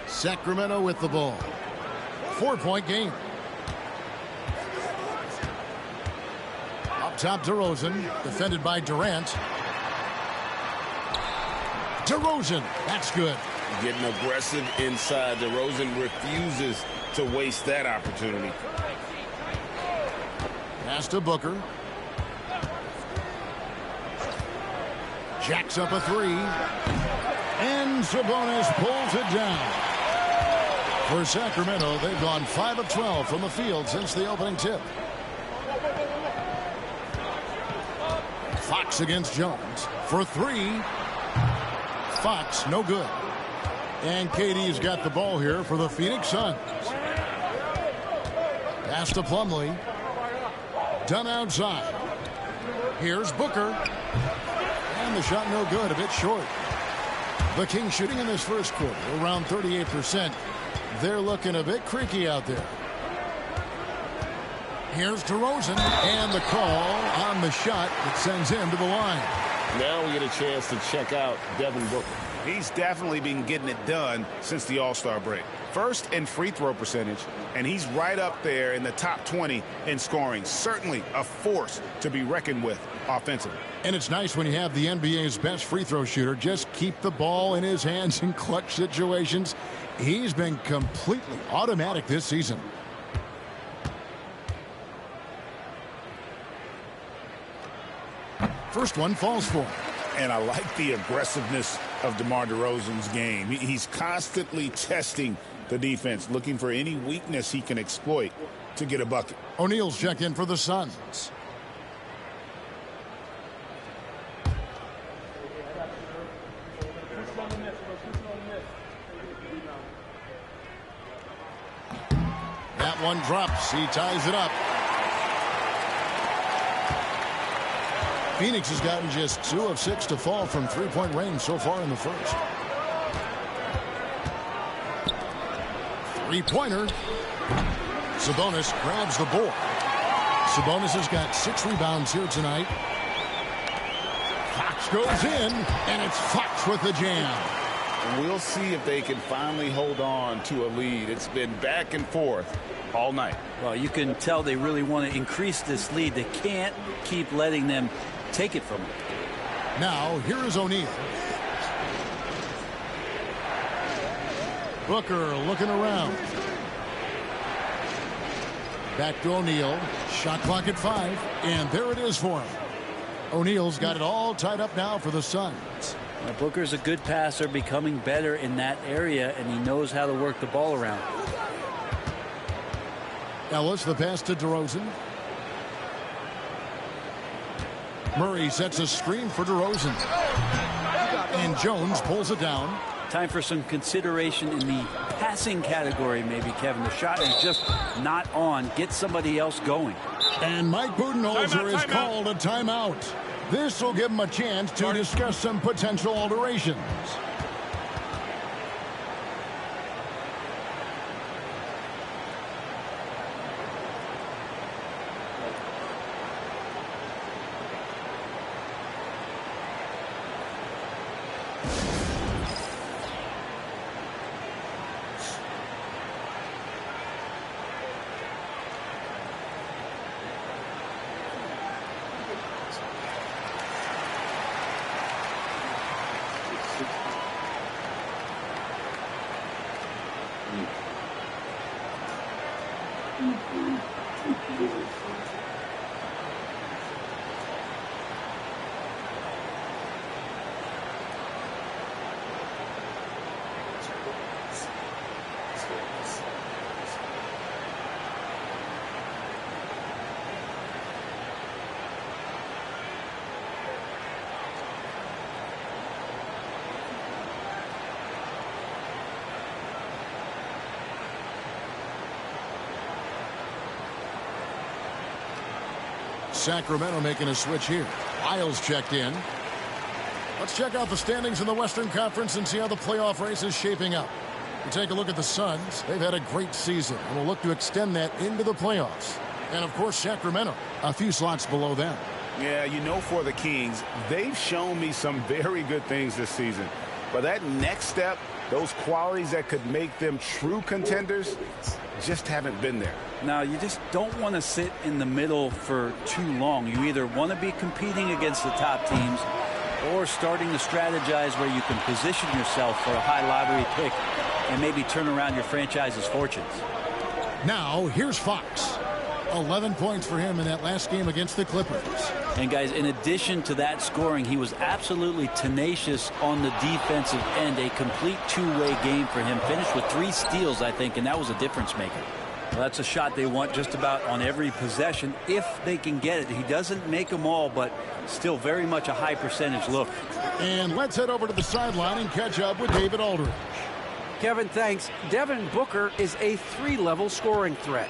Sacramento with the ball. 4-point game. Up top, DeRozan, defended by Durant. DeRozan, that's good. Getting aggressive inside. DeRozan refuses to waste that opportunity. Pass to Booker. Jacks up a three. And Sabonis pulls it down. For Sacramento, they've gone 5 of 12 from the field since the opening tip. Fox against Jones for three. Fox, no good. And KD's got the ball here for the Phoenix Suns. Pass to Plumlee. Done outside. Here's Booker. And the shot no good, a bit short. The Kings shooting in this first quarter around 38%. They're looking a bit creaky out there. Here's DeRozan, and the call on the shot that sends him to the line. Now we get a chance to check out Devin Booker. He's definitely been getting it done since the All-Star break. First in free throw percentage, and he's right up there in the top 20 in scoring. Certainly a force to be reckoned with offensively. And it's nice when you have the NBA's best free throw shooter just keep the ball in his hands in clutch situations. He's been completely automatic this season. First one falls for him. And I like the aggressiveness of DeMar DeRozan's game. He's constantly testing the defense, looking for any weakness he can exploit to get a bucket. O'Neal's checked in for the Suns. That one drops. He ties it up. Phoenix has gotten just 2 of 6 to fall from three-point range so far in the first. Three-pointer. Sabonis grabs the board. Sabonis has got 6 rebounds here tonight. Fox goes in, and it's Fox with the jam. We'll see if they can finally hold on to a lead. It's been back and forth all night. Well, you can tell they really want to increase this lead. They can't keep letting them take it from them. Now, here is O'Neal. Booker looking around. Back to O'Neal. Shot clock at 5. And there it is for him. O'Neal's got it all tied up now for the Suns. Now, Booker's a good passer, becoming better in that area, and he knows how to work the ball around. Ellis, the pass to DeRozan. Murray sets a screen for DeRozan. And Jones pulls it down. Time for some consideration in the passing category, maybe, Kevin. The shot is just not on. Get somebody else going. And Mike Budenholzer has called a timeout. This will give him a chance to discuss some potential alterations. Sacramento making a switch here. Lyles checked in. Let's check out the standings in the Western Conference and see how the playoff race is shaping up. We take a look at the Suns. They've had a great season and will look to extend that into the playoffs. And, of course, Sacramento, a few slots below them. Yeah, you know, for the Kings, they've shown me some very good things this season. But that next step, those qualities that could make them true contenders, just haven't been there. Now, you just don't want to sit in the middle for too long. You either want to be competing against the top teams or starting to strategize where you can position yourself for a high lottery pick and maybe turn around your franchise's fortunes. Now, here's Fox. 11 points for him in that last game against the Clippers. And, guys, in addition to that scoring, he was absolutely tenacious on the defensive end. A complete two-way game for him. Finished with 3 steals, I think, and that was a difference maker. Well, that's a shot they want just about on every possession if they can get it. He doesn't make them all, but still very much a high percentage look. And let's head over to the sideline and catch up with David Aldridge. Kevin, thanks. Devin Booker is a 3-level scoring threat.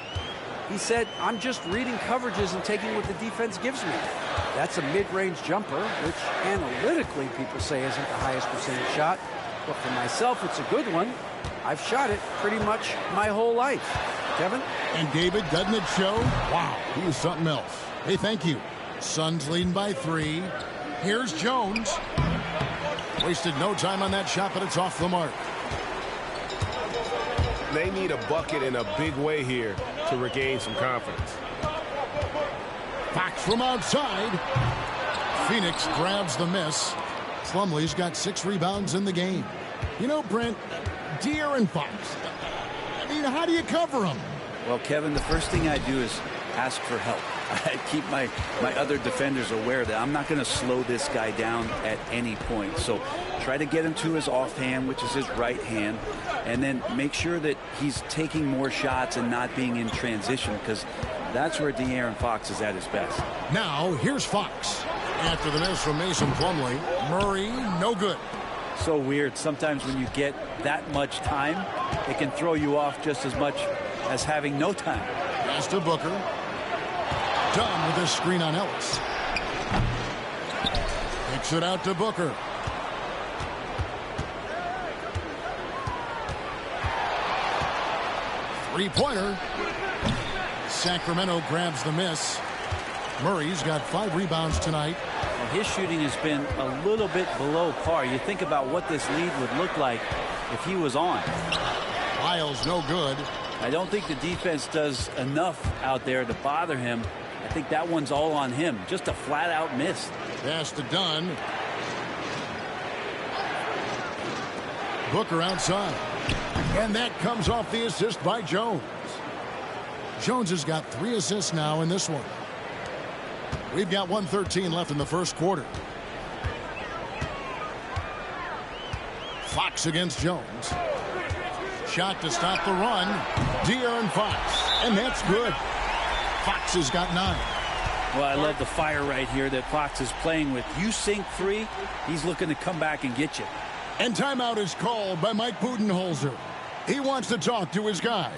He said, I'm just reading coverages and taking what the defense gives me. That's a mid-range jumper, which analytically people say isn't the highest percentage shot. But for myself, it's a good one. I've shot it pretty much my whole life. Kevin? And David, doesn't it show? Wow, he is something else. Hey, thank you. Suns leading by 3. Here's Jones. Wasted no time on that shot, but it's off the mark. They need a bucket in a big way here to regain some confidence. Fox from outside. Phoenix grabs the miss. Plumlee's got 6 rebounds in the game. You know, Brent, De'Aaron Fox, I mean, how do you cover him? Well, Kevin, the first thing I do is ask for help. I keep my other defenders aware that I'm not going to slow this guy down at any point. So try to get him to his offhand, which is his right hand, and then make sure that he's taking more shots and not being in transition, because that's where De'Aaron Fox is at his best. Now, here's Fox. After the miss from Mason Plumlee, Murray, no good. So weird. Sometimes when you get that much time, it can throw you off just as much as having no time. Pass to Booker. Done with a screen on Ellis. Kicks it out to Booker. Three-pointer. Sacramento grabs the miss. Murray's got 5 rebounds tonight. Well, his shooting has been a little bit below par. You think about what this lead would look like if he was on. Lyles no good. I don't think the defense does enough out there to bother him. I think that one's all on him. Just a flat-out miss. Pass to Dunn. Booker outside. And that comes off the assist by Jones. Jones has got 3 assists now in this one. We've got 1:13 left in the first quarter. Fox against Jones. Shot to stop the run. De'Aaron Fox. And that's good. Fox has got 9. Well, I love the fire right here that Fox is playing with. You sink 3, he's looking to come back and get you. And timeout is called by Mike Budenholzer. He wants to talk to his guys.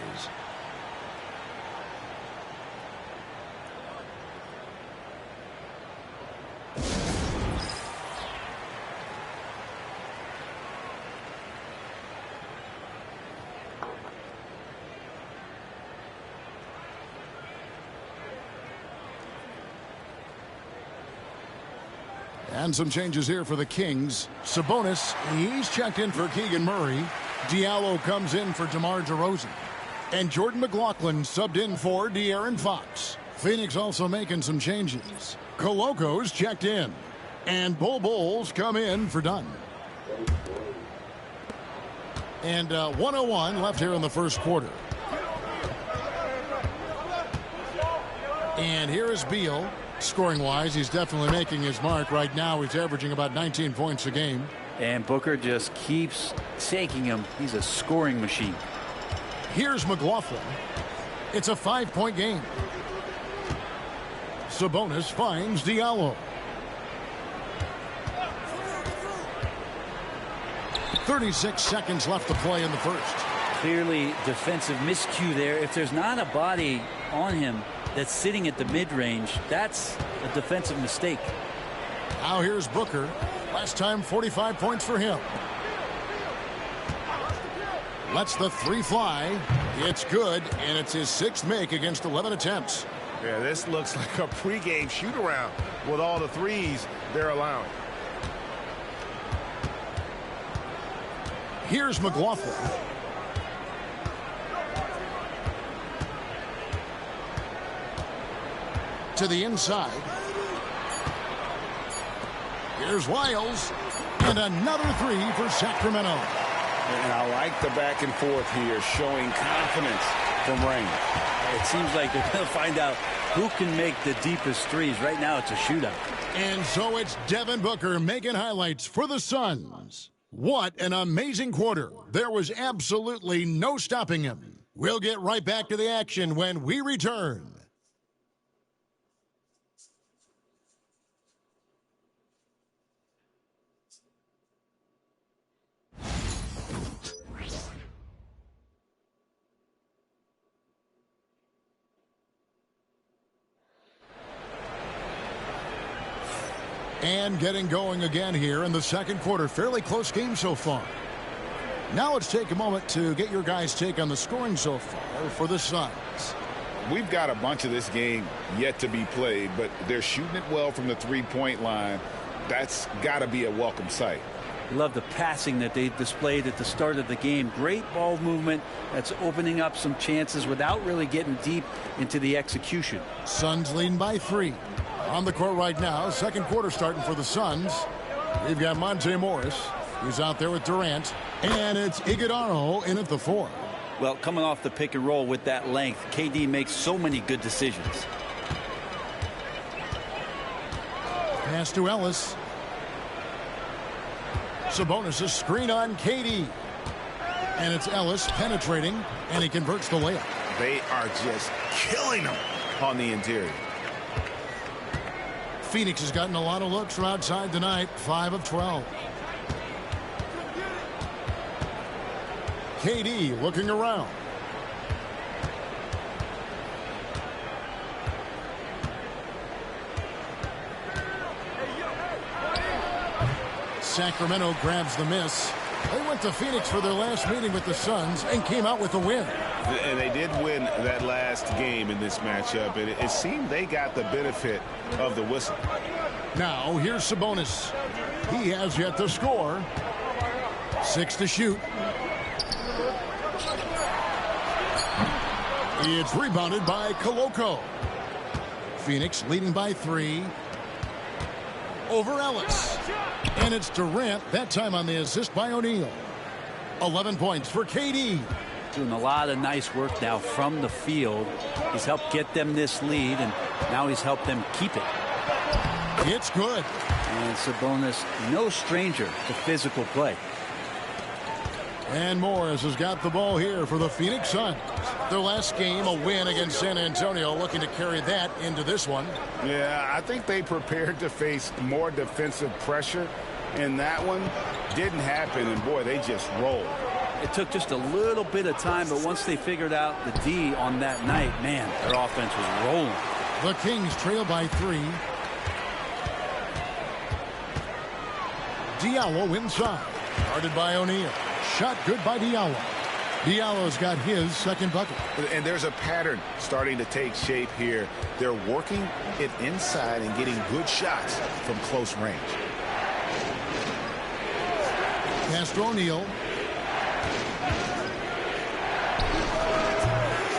And some changes here for the Kings. Sabonis, he's checked in for Keegan Murray. Diallo comes in for DeMar DeRozan. And Jordan McLaughlin subbed in for De'Aaron Fox. Phoenix also making some changes. Coloco's checked in. And Bulls come in for Dunn. And 1:01 left here in the first quarter. And here is Beal. Scoring-wise, he's definitely making his mark. Right now, he's averaging about 19 points a game. And Booker just keeps taking him. He's a scoring machine. Here's McLaughlin. It's a 5-point game. Sabonis finds Diallo. 36 seconds left to play in the first. Clearly defensive miscue there. If there's not a body on him, that's sitting at the mid-range, that's a defensive mistake. Now here's Booker. Last time 45 points for him. Lets the three fly. It's good, and it's his 6th make against 11 attempts. Yeah, this looks like a pregame shoot-around with all the threes they're allowing. Here's McLaughlin. To the inside. Here's Wiles. And another three for Sacramento. And I like the back and forth here, showing confidence from Rain. It seems like they're going to find out who can make the deepest threes. Right now, it's a shootout. And so it's Devin Booker making highlights for the Suns. What an amazing quarter. There was absolutely no stopping him. We'll get right back to the action when we return. And getting going again here in the second quarter. Fairly close game so far. Now let's take a moment to get your guys' take on the scoring so far for the Suns. We've got a bunch of this game yet to be played, but they're shooting it well from the three-point line. That's got to be a welcome sight. Love the passing that they displayed at the start of the game. Great ball movement that's opening up some chances without really getting deep into the execution. Suns leading by 3. On the court right now, second quarter starting for the Suns. We've got Monte Morris, who's out there with Durant, and it's Iguodala in at the 4. Well, coming off the pick and roll with that length, KD makes so many good decisions. Pass to Ellis. Sabonis' screen on KD. And it's Ellis penetrating, and he converts the layup. They are just killing them on the interior. Phoenix has gotten a lot of looks from outside tonight, 5 of 12. KD looking around. Sacramento grabs the miss. They went to Phoenix for their last meeting with the Suns and came out with a win. And they did win that last game in this matchup, and it seemed they got the benefit of the whistle. Now here's Sabonis. He has yet to score. 6 to shoot. It's rebounded by Koloko. Phoenix leading by 3. Over Ellis. And it's Durant, that time on the assist by O'Neal. 11 points for KD. Doing a lot of nice work now from the field. He's helped get them this lead, and now he's helped them keep it. It's good. And Sabonis, no stranger to physical play. And Morris has got the ball here for the Phoenix Suns. Their last game, a win against San Antonio, looking to carry that into this one. Yeah, I think they prepared to face more defensive pressure, and that one didn't happen, and boy, they just rolled. It took just a little bit of time, but once they figured out the D on that night, man, their offense was rolling. The Kings trail by 3. Diallo inside. Guarded by O'Neal. Shot good by Diallo. Diallo's got his second bucket. And there's a pattern starting to take shape here. They're working it inside and getting good shots from close range. Pass to O'Neal.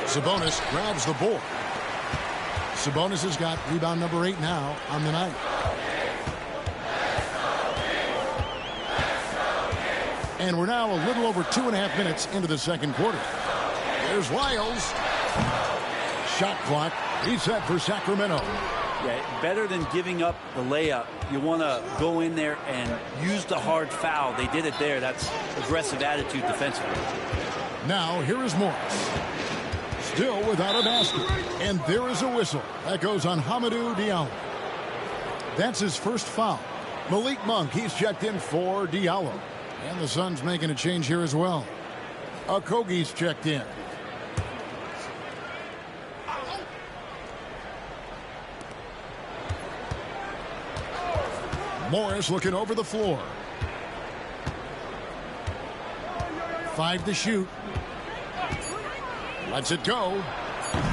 Sabonis grabs the board. Sabonis has got rebound number 8 now on the night. And we're now a little over 2.5 minutes into the second quarter. There's Wiles. Shot clock reset for Sacramento. Yeah, better than giving up the layup. You want to go in there and use the hard foul. They did it there. That's aggressive attitude defensively. Now here is Morris. Still without a basket. And there is a whistle. That goes on Hamidou Diallo. That's his first foul. Malik Monk, he's checked in for Diallo. And the Suns making a change here as well. Okogie's checked in. Morris looking over the floor. 5 to shoot. Lets it go.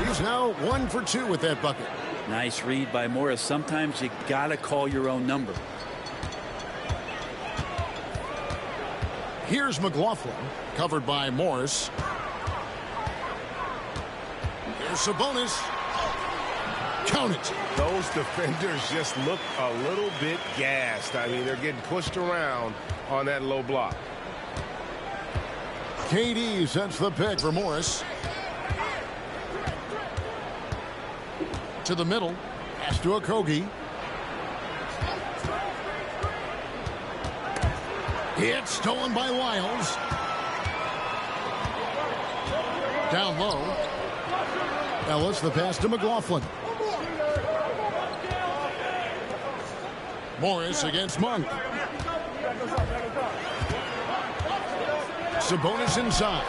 He's now 1 for 2 with that bucket. Nice read by Morris. Sometimes you gotta call your own number. Here's McLaughlin, covered by Morris. Here's Sabonis. Count it. Those defenders just look a little bit gassed. I mean, they're getting pushed around on that low block. KD sets the pick for Morris. To the middle. Pass to Okogie. It's stolen by Wiles. Down low. Ellis, the pass to McLaughlin. Morris against Monk. Sabonis inside.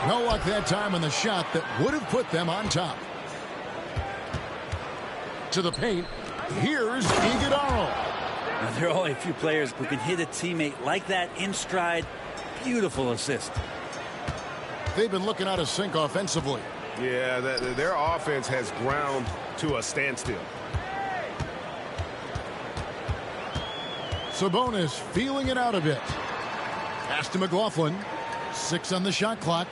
No luck that time on the shot that would have put them on top. To the paint. Here's Iguodala. Now, there are only a few players who can hit a teammate like that in stride. Beautiful assist. They've been looking out of sync offensively. Yeah, their offense has ground to a standstill. Sabonis feeling it out a bit. Pass to McLaughlin. 6 on the shot clock.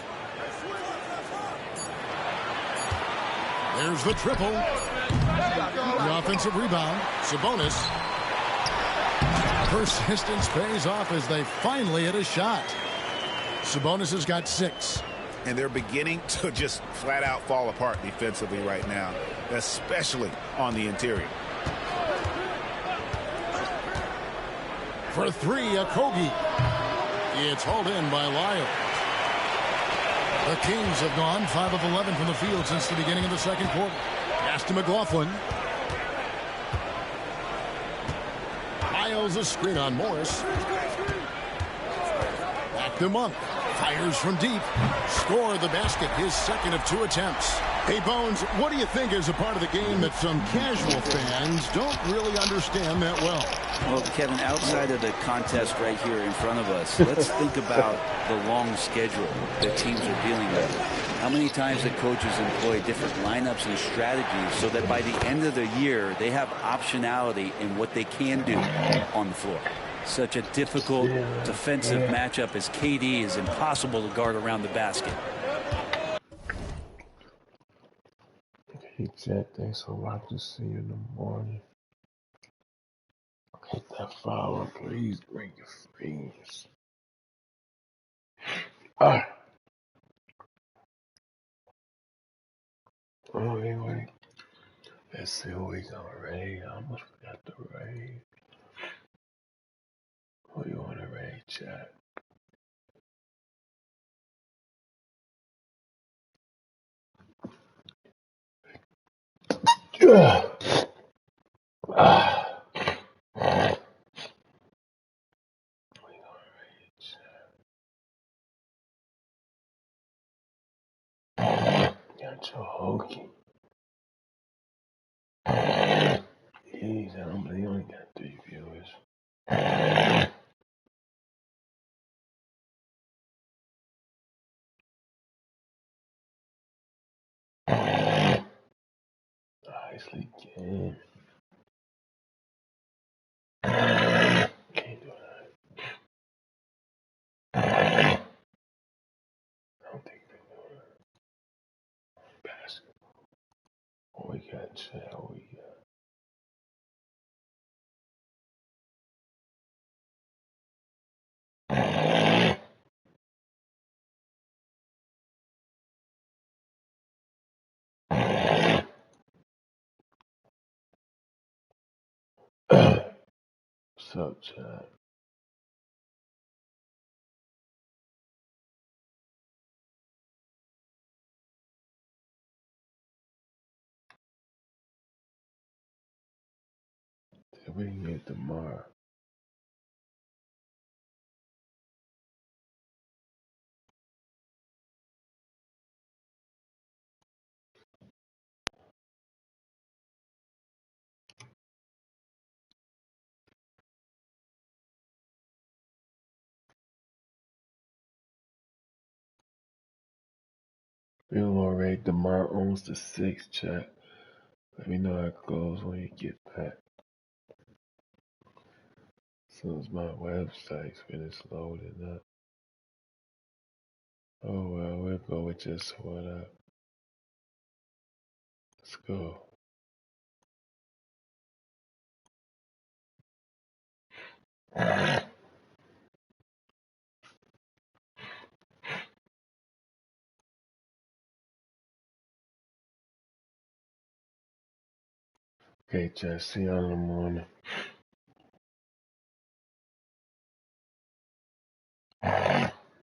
There's the triple. The offensive rebound. Sabonis. Persistence pays off as they finally hit a shot. Sabonis has got 6. And they're beginning to just flat out fall apart defensively right now, especially on the interior. For 3, Okogie. It's hauled in by Lyle. The Kings have gone 5 of 11 from the field since the beginning of the second quarter. Pass to McLaughlin. Miles a screen on Morris. Back to Monk. Fires from deep. Score the basket. His second of 2 attempts. Hey, Bones, what do you think is a part of the game that some casual fans don't really understand that well? Well, Kevin, outside of the contest right here in front of us, let's think about the long schedule that teams are dealing with. How many times the coaches employ different lineups and strategies so that by the end of the year, they have optionality in what they can do on the floor. Such a difficult defensive matchup as KD is impossible to guard around the basket. Hey, Jack, thanks for watching. See you in the morning. Hit that follow, please. Bring your friends. Oh, anyway. Let's see who we gonna raid. I almost forgot to raid. Who you wanna raid, chat? Yeah. Got your hokey. Jeez, I don't believe you only got 3 viewers. Nicely game. Can't do that. I don't think they know that. Basketball. What we got, chat? What we got? What's up, chat? We can get tomorrow. We gonna rate DeMar owns the 6, chat. Let me know how it goes when you get back. As soon as my website's finished loading up. Oh well, we'll go with just what up. Let's go. Okay, chat. See you in the morning.